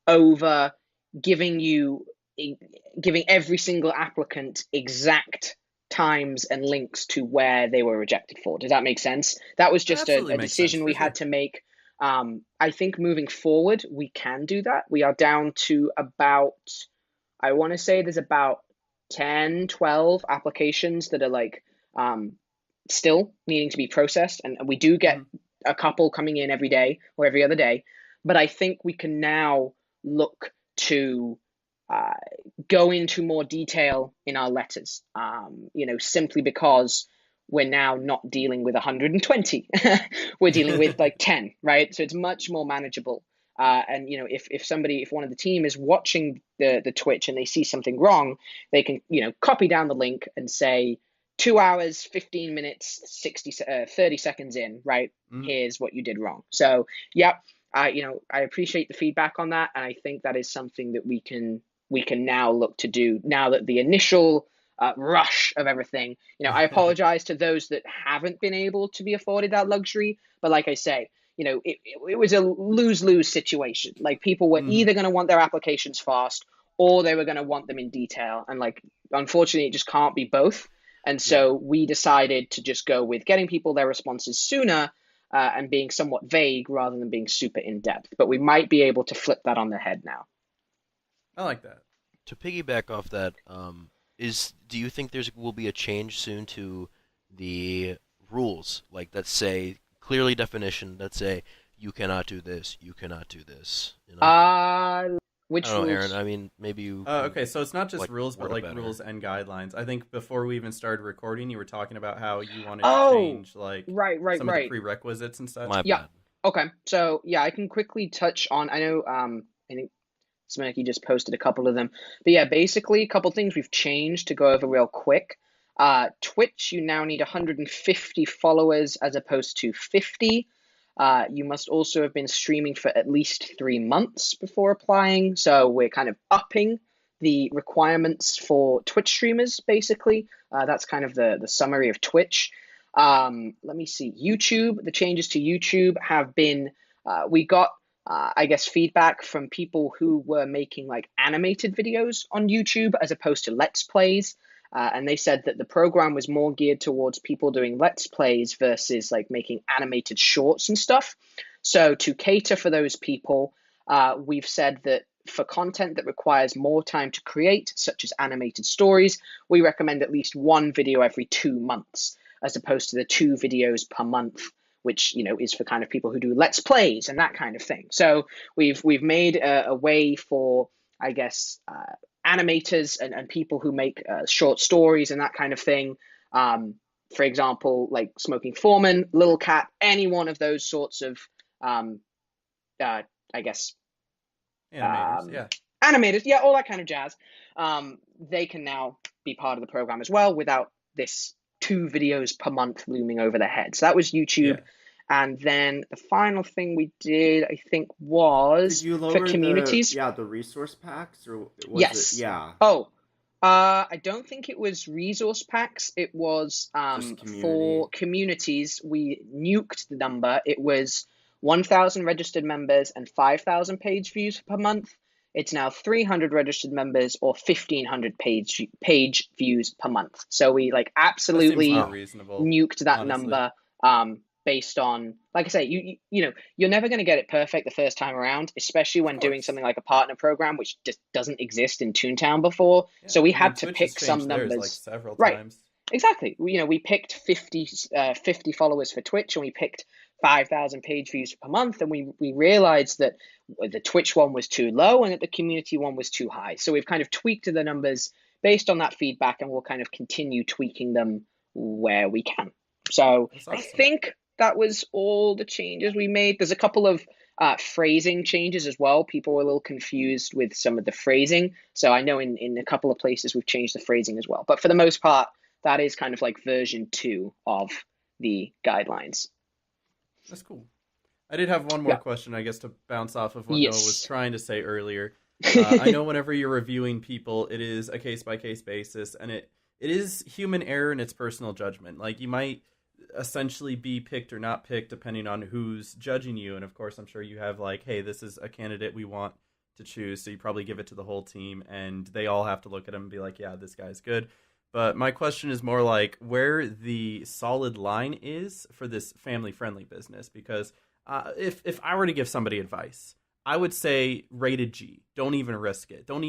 over giving you giving every single applicant exact times and links to where they were rejected for. Does that make sense? That was That just absolutely a makes sense decision for we had sure. to make. I think moving forward, we can do that. We are down to about, I want to say there's about 10, 12 applications that are like still needing to be processed. And we do get Hmm. a couple coming in every day or every other day. But I think we can now look to uh, go into more detail in our letters, simply because we're now not dealing with 120. We're dealing with like 10, right? So it's much more manageable. And if one of the team is watching the Twitch and they see something wrong, they can copy down the link and say 2 hours 15 minutes 30 seconds in, right? Hmm. Here's what you did wrong. So yeah, I appreciate the feedback on that, and I think that is something that we can now look to do now that the initial rush of everything. I apologize to those that haven't been able to be afforded that luxury, but like I say, it was a lose-lose situation. Like people were Hmm. either going to want their applications fast or they were going to want them in detail, and like unfortunately, it just can't be both. And Yeah. so we decided to just go with getting people their responses sooner and being somewhat vague rather than being super in depth. But we might be able to flip that on their head now. I like that. To piggyback off that, do you think there's will be a change soon to the rules, like that say clearly definition that say you cannot do this, you cannot do this. I Which don't know, Aaron. rules? I mean, maybe you can Okay, so it's not just like rules, but word it like better. rules and guidelines. I think before we even started recording, you were talking about how you wanted to Oh, change like right, right, some of the right. prerequisites and such. My Yeah. bad. Okay. So yeah, I can quickly touch on. I know. I think Smirky just posted a couple of them, but yeah, basically a couple things we've changed to go over real quick. Twitch, you now need 150 followers as opposed to 50. You must also have been streaming for at least 3 months before applying. So we're kind of upping the requirements for Twitch streamers, basically. That's kind of the summary of Twitch. Let me see. YouTube, the changes to YouTube have been, we got, I guess, feedback from people who were making like animated videos on YouTube as opposed to Let's Plays. And they said that the program was more geared towards people doing Let's Plays versus like making animated shorts and stuff. So to cater for those people, we've said that for content that requires more time to create, such as animated stories, we recommend at least one video every 2 months, as opposed to the 2 videos per month, which is for kind of people who do Let's Plays and that kind of thing. So we've made a way for, I guess, animators and people who make short stories and that kind of thing. For example, like Smoking Foreman, Little Cat, any one of those sorts of, um, uh, I guess, Animators, um, yeah. animators, yeah, all that kind of jazz. They can now be part of the program as well without this 2 videos per month looming over their head. So that was YouTube. Yeah. And then the final thing we did, I think, Did was you for lower communities. the resource packs, or was it, Yes. yeah, Oh, I don't think it was resource packs. It was just community? for communities. We nuked the number. It was 1,000 registered members and 5,000 page views per month. It's now 300 registered members or 1,500 page views per month. So we like That seems more absolutely Wow. reasonable, nuked that honestly. number based on, like I say, you're never going to get it perfect the first time around, especially Of when doing course. something like a partner program, which just doesn't exist in Toontown before. Yeah. So we I mean, had to Twitch has pick some changed theirs like numbers. several Right. times. exactly. We picked 50 followers for Twitch, and we picked 5,000 page views per month, and we realized that the Twitch one was too low and that the community one was too high. So we've kind of tweaked the numbers based on that feedback, and we'll kind of continue tweaking them where we can. So That's I awesome. think that was all the changes we made. There's a couple of phrasing changes as well. People were a little confused with some of the phrasing. So I know in a couple of places we've changed the phrasing as well. But for the most part, that is kind of like version 2 of the guidelines. That's cool. I did have one more Yeah. question, I guess, to bounce off of what Noah was Yes. trying to say earlier. I know whenever you're reviewing people, it is a case-by-case basis, and it is human error and it's personal judgment. Like, you might essentially be picked or not picked depending on who's judging you, and of course, I'm sure you have, like, hey, this is a candidate we want to choose, so you probably give it to the whole team, and they all have to look at him and be like, yeah, this guy's good. But my question is more like where the solid line is for this family-friendly business, because if I were to give somebody advice, I would say rated G. Don't even risk it. Not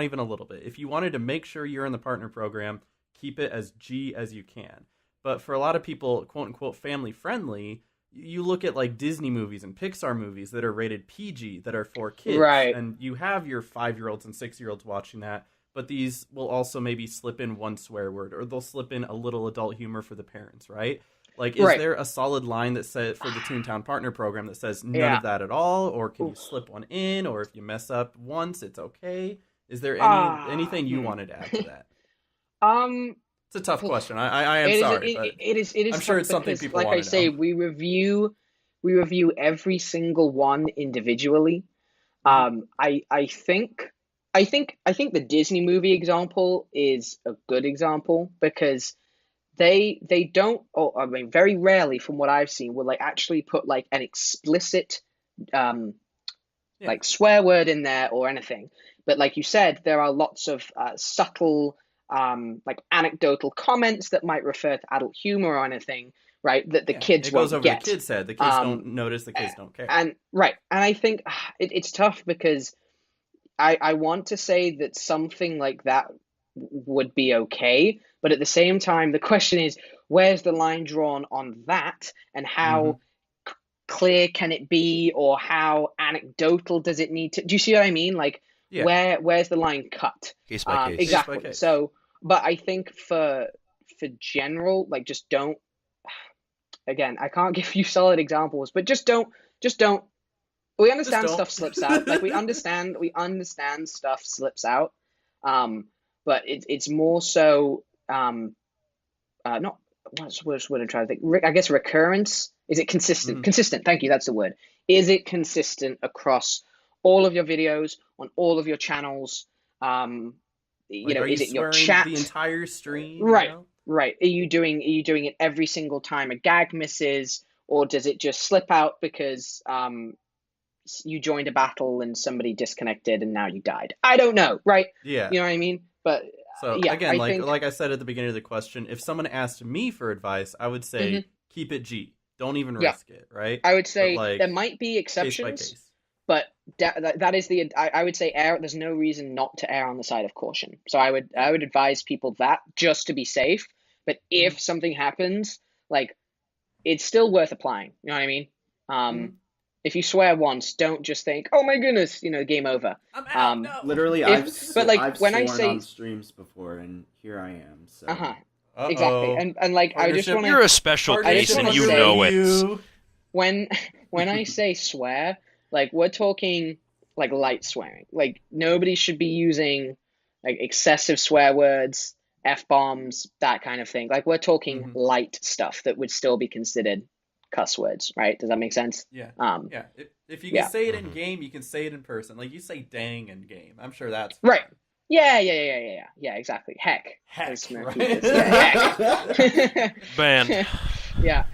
even a little bit. If you wanted to make sure you're in the partner program, keep it as G as you can. But for a lot of people, quote unquote, family friendly, you look at like Disney movies and Pixar movies that are rated PG, that are for kids. Right. And you have your 5-year-olds and 6-year-olds watching that. But these will also maybe slip in one swear word, or they'll slip in a little adult humor for the parents, right? Like, is Right. there a solid line that says for the Toontown Partner Program that says none Yeah. of that at all, or can you Oof. slip one in, or if you mess up once, it's okay? Is there anything you wanted to add to that? Um, It's a tough Oof. question. I am it is sorry, it, but it is I'm sure tough it's something because, people like want I to say, know. we review every single one individually. Mhm. I think the Disney movie example is a good example because they don't, or I mean very rarely from what I've seen will they actually put like an explicit um Yeah, like swear word in there or anything. But like you said, there are lots of subtle like anecdotal comments that might refer to adult humor or anything, right? That the yeah. kids It goes won't over the get. kids' head. The kids Um, don't notice. The kids don't care. and right, and I think it's tough because I want to say that something like that would be okay, but at the same time, the question is, where's the line drawn on that, and Hmm. how clear can it be, or how anecdotal does it need to? Do you see what I mean? Like, Yeah, where's the line cut? Case by case. case by Exactly. case. So, but I think for general, like, just don't. Again, I can't give you solid examples, but just don't. We Just understand don't. stuff slips out. Like we understand stuff slips out. Um, but it's more so not what's the word I'm trying to think. I guess recurrence. Is it consistent? Mhm. Consistent. Thank you. That's the word. Is it consistent across all of your videos on all of your channels? Um, Like, are you is it your swearing the chat? entire stream? You Right, know? right. Are you doing it every single time a gag misses, or does it just slip out because you joined a battle and somebody disconnected and now you died? I don't know, right? Yeah. You know what I mean? But So yeah, again, I like think. like I said at the beginning of the question, if someone asked me for advice, I would Mhm, say keep it G. Don't even yeah, risk it, right? I would But say there like might be case by exceptions, case. but that is I would say there's no reason not to err on the side of caution. So I would Yeah. I would advise people that just to be safe. But Hmm. if something happens, like, it's still worth applying. You know what I mean? Um, Hmm. if you swear once, don't just think, "Oh my goodness," game over. I'm out. Um, No. Literally, if but like I've when I sworn say, on streams before, and here I am. uh-huh, So exactly, Uh-oh. and like Partnership. You're a special I just case Partnership and wanna you under say know it. review. when when I say swear, like, we're talking like light swearing. Like, nobody should be using like excessive swear words, f bombs, that kind of thing. Like, we're talking Hmm. light stuff that would still be considered cuss words, right? Does that make sense? Yeah. Um, Yeah. If you can yeah. say it in Hmm. game, you can say it in person. Like, you say dang in game. I'm sure that's Right. fine. Yeah, exactly. Heck, Heck, as Smurfy right? says. Yeah, heck. Banned. Yeah.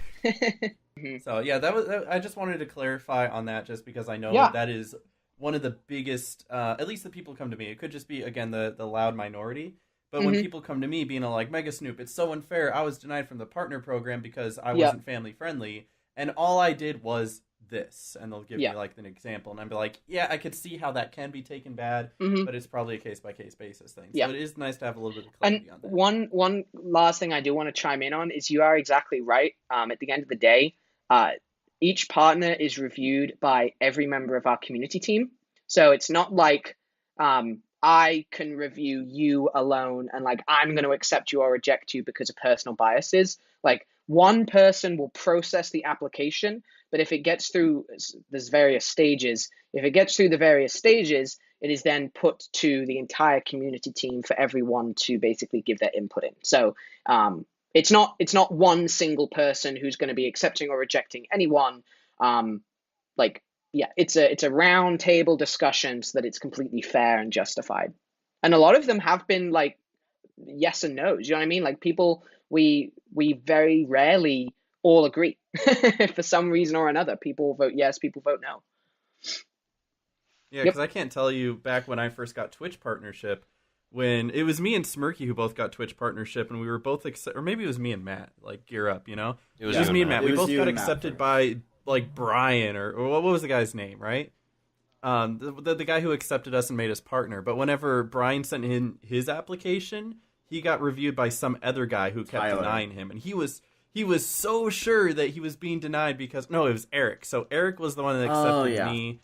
Mhm. So yeah, I just wanted to clarify on that, just because I know Yeah. that is one of the biggest, at least the people come to me. It could just be, again, the loud minority. But when Mhm. people come to me being like, Mega Snoop, it's so unfair. I was denied from the partner program because I Yep. wasn't family friendly, and all I did was this, and they'll give Yeah. me like an example, and I'd be like, yeah, I could see how that can be taken bad, Hmm. but it's probably a case by case basis thing. Yeah. So it is nice to have a little bit of And clarity on that. one last thing I do want to chime in on is you are exactly right. At the end of the day, uh, each partner is reviewed by every member of our community team. So it's not like I can review you alone and like I'm going to accept you or reject you because of personal biases. Like one person will process the application, but if it gets through, there's various stages. If it gets through the various stages, it is then put to the entire community team for everyone to basically give their input in. So it's not one single person who's going to be accepting or rejecting anyone. Um, like yeah, it's a round table discussion so that it's completely fair and justified. And a lot of them have been like yes and no's. You know what I mean? Like people, we very rarely all agree for some reason or another. People vote yes, people vote no. Yeah, Yep. because I can't tell you back when I first got Twitch partnership, when it was me and Smirky who both got Twitch partnership, and we were both or maybe it was me and Matt, like Gear Up, you know? It was It was you me and and Matt. It We was both you got and Matt accepted first. by like Brian or what was the guy's name, right? The guy who accepted us and made us partner. But whenever Brian sent in his application, he got reviewed by some other guy who kept Tyler. denying him, and he was so sure that he was being denied because no, it was Eric. So Eric was the one that accepted yeah. me.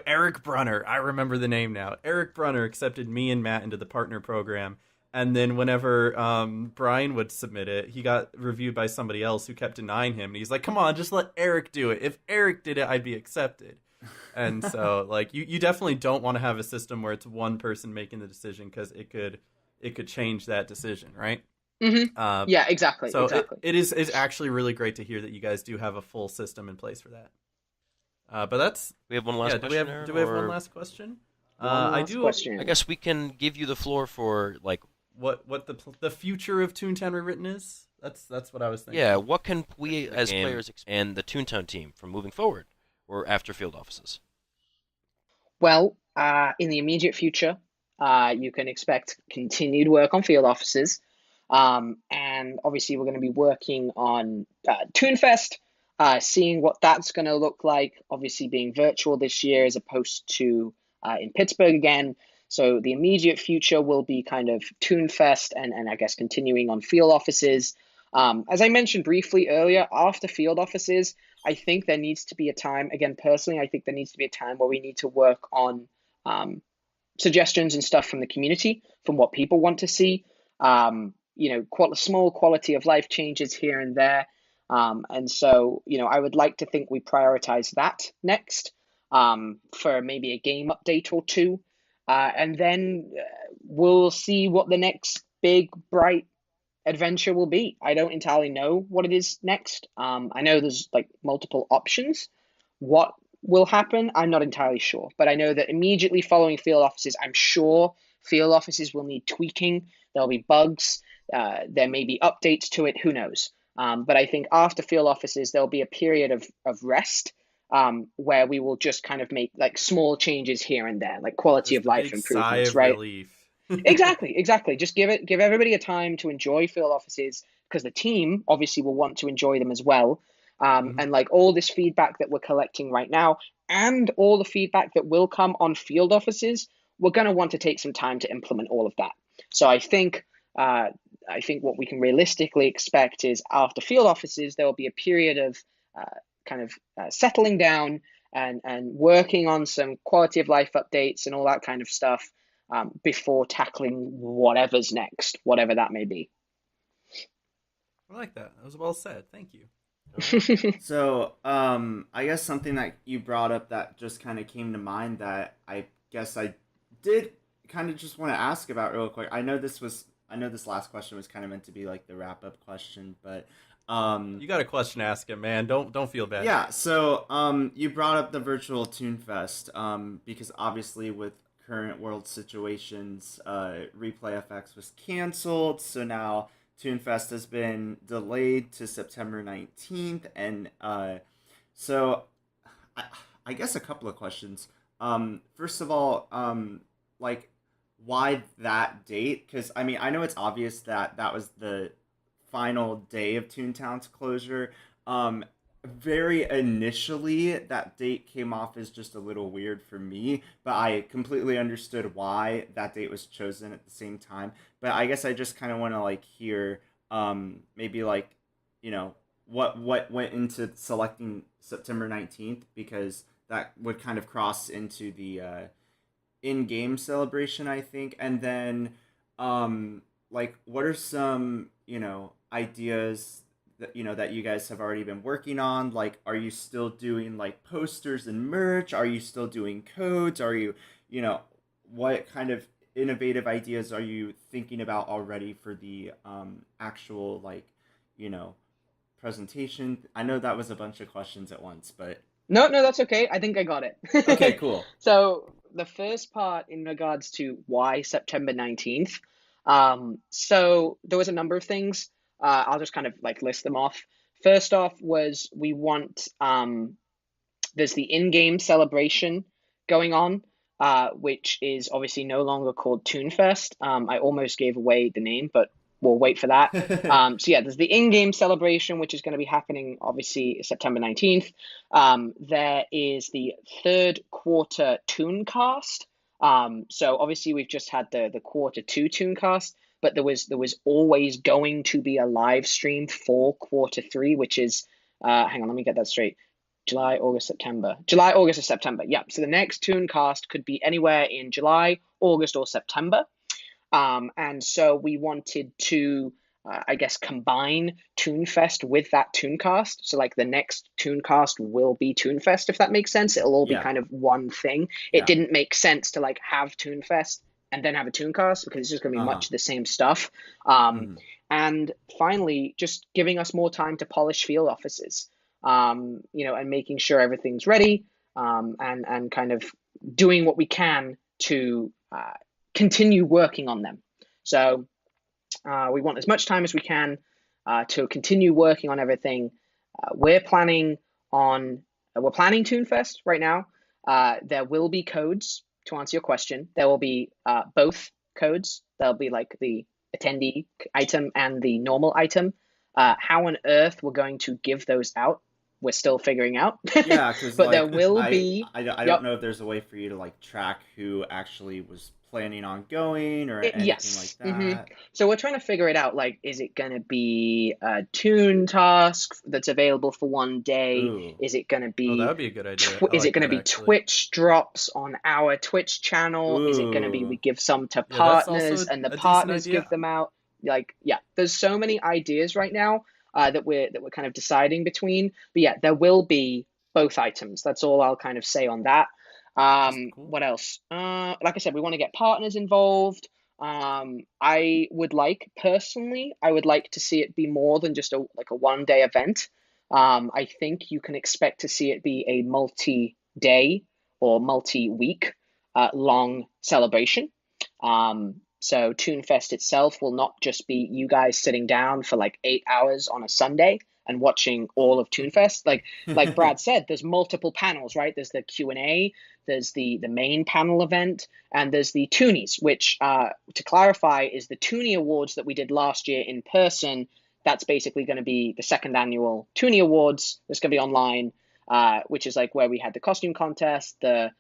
Eric Brunner, I remember the name now. Eric Brunner accepted me and Matt into the partner program, and then whenever Brian would submit it, he got reviewed by somebody else who kept denying him. And he's like, "Come on, just let Eric do it. If Eric did it, I'd be accepted." And so, like, you definitely don't want to have a system where it's one person making the decision because it could change that decision, right? Mm-hmm. Uh, Yeah, exactly, so exactly. it's actually really great to hear that you guys do have a full system in place for that. But that's We have one last yeah. question. Do we have one or- last question? One I last do. question. I guess we can give you the floor for like, What the future of Toontown Rewritten is? That's what I was thinking. yeah, what can we The as game. players and the Toontown team from moving forward or after field offices? Well, in the immediate future, you can expect continued work on field offices. And obviously, we're going to be working on Toonfest, seeing what that's going to look like, obviously being virtual this year as opposed to in Pittsburgh again. So the immediate future will be kind of Toonfest and I guess continuing on field offices. As I mentioned briefly earlier, after field offices, I think there needs to be a time, again, personally, I think there needs to be a time where we need to work on suggestions and stuff from the community, from what people want to see. Small quality of life changes here and there. And so, I would like to think we prioritize that next for maybe a game update or two. And then we'll see what the next big, bright adventure will be. I don't entirely know what it is next. I know there's like multiple options. What will happen, I'm not entirely sure. But I know that immediately following field offices, I'm sure field offices will need tweaking. There'll be bugs. There may be updates to it. Who knows? But I think after field offices, there'll be a period of rest where we will just kind of make like small changes here and there, like quality Just of a life big sigh improvements, of right? relief. Exactly. Just give everybody a time to enjoy field offices because the team obviously will want to enjoy them as well. Mhm. And like all this feedback that we're collecting right now, and all the feedback that will come on field offices, we're going to want to take some time to implement all of that. So uh, I think what we can realistically expect is after field offices, there will be a period of settling down and working on some quality of life updates and all that kind of stuff before tackling whatever's next, whatever that may be. I like that. That was well said. Thank you. So, I guess something that you brought up that just kind of came to mind that I guess I did kind of just want to ask about real quick. I know this last question was kind of meant to be like the wrap up question, but You got a question to ask him, man. Don't feel bad. yeah. So, you brought up the virtual Toonfest, because obviously with current world situations, Replay FX was canceled, so now Toonfest has been delayed to September 19th, and so I guess a couple of questions. First of all, like, why that date? Because I mean, I know it's obvious that that was the final day of Toontown's closure. very initially that date came off as just a little weird for me, but I completely understood why that date was chosen at the same time. But I guess I just kind of want to like hear maybe like, you know, what went into selecting September 19th, because that would kind of cross into the in-game celebration, I think. And then like what are some, you know, ideas that, you know, that you guys have already been working on? Like, are you still doing like posters and merch? Are you still doing codes? Are you, you know, what kind of innovative ideas are you thinking about already for the actual, like, you know, presentation? I know that was a bunch of questions at once, but No, no, that's okay. I think I got okay, it. cool. So the first part in regards to why September 19th. So there was a number of things. I'll just kind of like list them off. First off was we want there's the in-game celebration going on, which is obviously no longer called Toonfest. I almost gave away the name, but we'll wait for that. So yeah, there's the in-game celebration, which is going to be happening obviously September 19th. There is the third quarter Tooncast. So obviously we've just had the quarter two Tooncast, but there was always going to be a live stream for quarter three, which is hang on, let me get that straight. July, August, September. July, August, or September. Yeah. So the next Tooncast could be anywhere in July, August, or September. And so we wanted to, I guess, combine Toonfest with that Tooncast. So like the next Tooncast will be Toonfest, if that makes sense. It'll all be Yeah, kind of one thing. It yeah. didn't make sense to like have Toonfest and then have a Tooncast because it's just going to be Uh-huh. much of the same stuff. Um, Mm-hmm. and finally, just giving us more time to polish field offices, and making sure everything's ready, and kind of doing what we can to continue working on them. So we want as much time as we can to continue working on everything. We're planning on we're planning Toonfest right now. There will be codes to answer your question. There will be both codes. There'll be like the attendee item and the normal item. How on earth we're going to give those out, we're still figuring out. Yeah, because But there like will be. I don't Yep. know if there's a way for you to like track who actually was planning on going or anything like Yes. that. So we're trying to figure it out. Like, is it going to be a Toon task that's available for one day? Ooh, Is it going to Oh, that be would be a good idea. I is it like going to that be actually. Twitch drops on our Twitch channel? Is it going to be ooh, we give some to Yeah, that's also partners and the a decent partners give idea. them out? Like, yeah, there's so many ideas right now that we're kind of deciding between. But yeah, there will be both items. That's all I'll kind of say on that. That's cool. What else? Like I said, we want to get partners involved. I would like to see it be more than just a 1 day event. I think you can expect to see it be a multi-day or multi-week long celebration. So Toonfest itself will not just be you guys sitting down for like 8 hours on a Sunday and watching all of Toonfest. Like Brad said, there's multiple panels, right? There's the Q&A, there's the main panel event, and there's the Toonies, which, to clarify, is the Toonie Awards that we did last year in person. That's basically going to be the second annual Toonie Awards. That's going to be online, which is like where we had the costume contest, the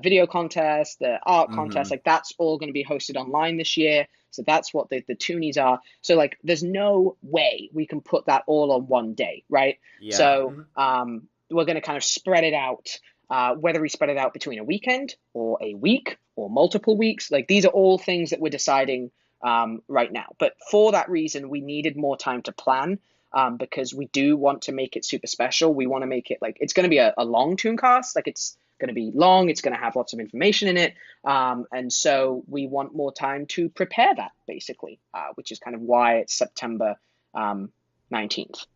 video contest, the art contest. Mm-hmm. Like that's all going to be hosted online this year. So that's what the Toonies are. So like, there's no way we can put that all on one day, right? Yeah. So we're going to kind of spread it out. Whether we spread it out between a weekend or a week or multiple weeks, like these are all things that we're deciding right now. But for that reason, we needed more time to plan because we do want to make it super special. We want to make it like it's going to be a long Tooncast. Like it's going to be long. It's going to have lots of information in it. And so we want more time to prepare that, basically, which is kind of why it's September 19th.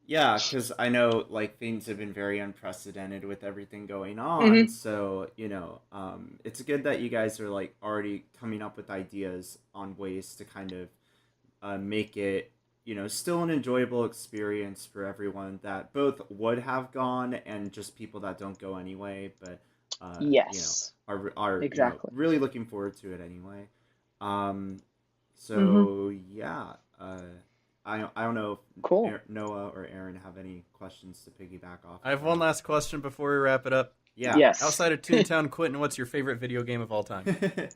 Yeah, because I know like things have been very unprecedented with everything going on. Mm-hmm. So, you know, it's good that you guys are like already coming up with ideas on ways to kind of make it, you know, still an enjoyable experience for everyone that both would have gone and just people that don't go anyway, but you know, Yes, are you know exactly. really looking forward to it anyway. Um, Mm-hmm. so yeah, I don't know if Cool. Noah or Aaron have any questions to piggyback off. I have one last question before we wrap it up. Yeah. Yes. Outside of Toontown, Quentin, what's your favorite video game of all time?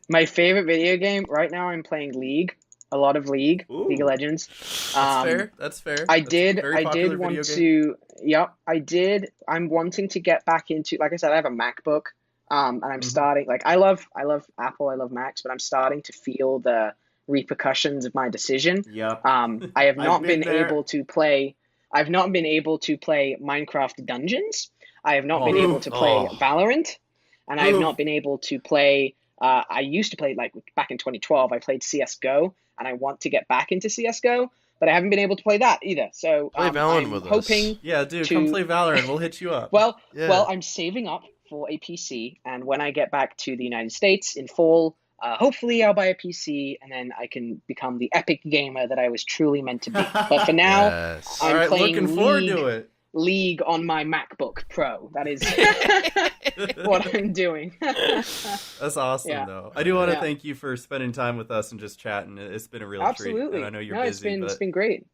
My favorite video game right now, I'm playing League. A lot of League Ooh. of Legends. That's fair. That's fair. I That's a did very popular want video game. to. Yep, I did. I'm wanting to get back into. Like I said, I have a MacBook. And I'm Mhm. starting. Like I love Apple. I love Macs, but I'm starting to feel the repercussions of my decision. Yep. I have not I've been been there. able to play. I've not been able to play Minecraft Dungeons. I have not been Oh. able to play Oh. Valorant, and I have Oof. not been able to play. I used to play like back in 2012. I played CS:GO, and I want to get back into CS:GO, but I haven't been able to play that either. So Play Valorant I'm with us. hoping. Yeah, dude, to- come play Valorant. We'll hit you up. Well, Yeah. well, I'm saving up for a PC, and when I get back to the United States in fall, hopefully I'll buy a PC, and then I can become the epic gamer that I was truly meant to be. But for now, Yes. I'm All right, playing looking forward League. to it. League on my MacBook Pro. That is what I'm doing. That's awesome, Yeah. though. I do want to Yeah. thank you for spending time with us and just chatting. It's been a real treat. Absolutely. And I know you're no, busy, it's but been great.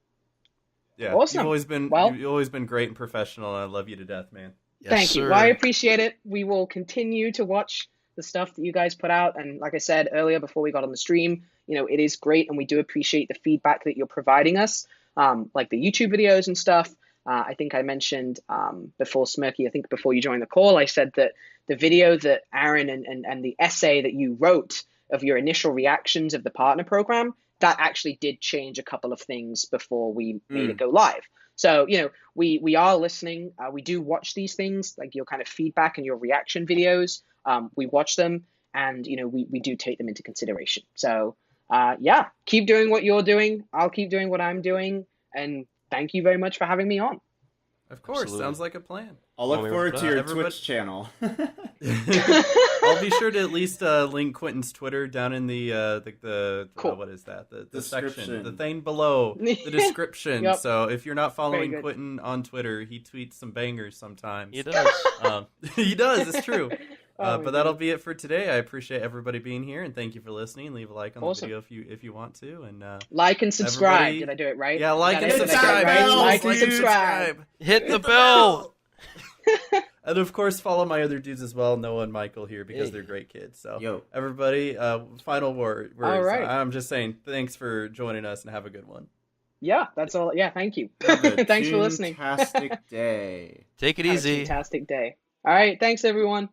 yeah, awesome. Well- you've always been great and professional, and I love you to death, man. Yes, Thank you. sir. Well, I appreciate it. We will continue to watch the stuff that you guys put out. And like I said earlier before we got on the stream, it is great. And we do appreciate the feedback that you're providing us, like the YouTube videos and stuff. I think I mentioned before Smirky, I think before you joined the call, I said that the video that Aaron and the essay that you wrote of your initial reactions of the partner program, that actually did change a couple of things before we made it go live. So, we are listening. We do watch these things, like your kind of feedback and your reaction videos. We watch them, and, we do take them into consideration. So, yeah, keep doing what you're doing. I'll keep doing what I'm doing. And thank you very much for having me on. Of course, Absolutely. sounds like a plan. I'll look Well, forward to your everybody- Twitch channel. I'll be sure to at least link Quentin's Twitter down in the Cool. what is that? The Description. section, the thing below the description. Yep. So if you're not following good. Quentin on Twitter, he tweets some bangers sometimes. He does. He does. It's true. Oh, But that'll be it for today. I appreciate everybody being here, and thank you for listening. Leave a like on Awesome. the video if you want to, and Like and subscribe. Everybody- Did I do it right? yeah, like and Did I get it subscribe. right? bells, Like and dude. subscribe. Hit the bell. And of course, follow my other dudes as well, Noah and Michael here, because Hey. they're great kids. So, Yo. everybody, final words. All right. I'm just saying, thanks for joining us, and have a good one. Yeah, that's all. Yeah, thank you. Have a Thanks for listening. Fantastic day. Take it Have a easy. fantastic day. All right, thanks everyone.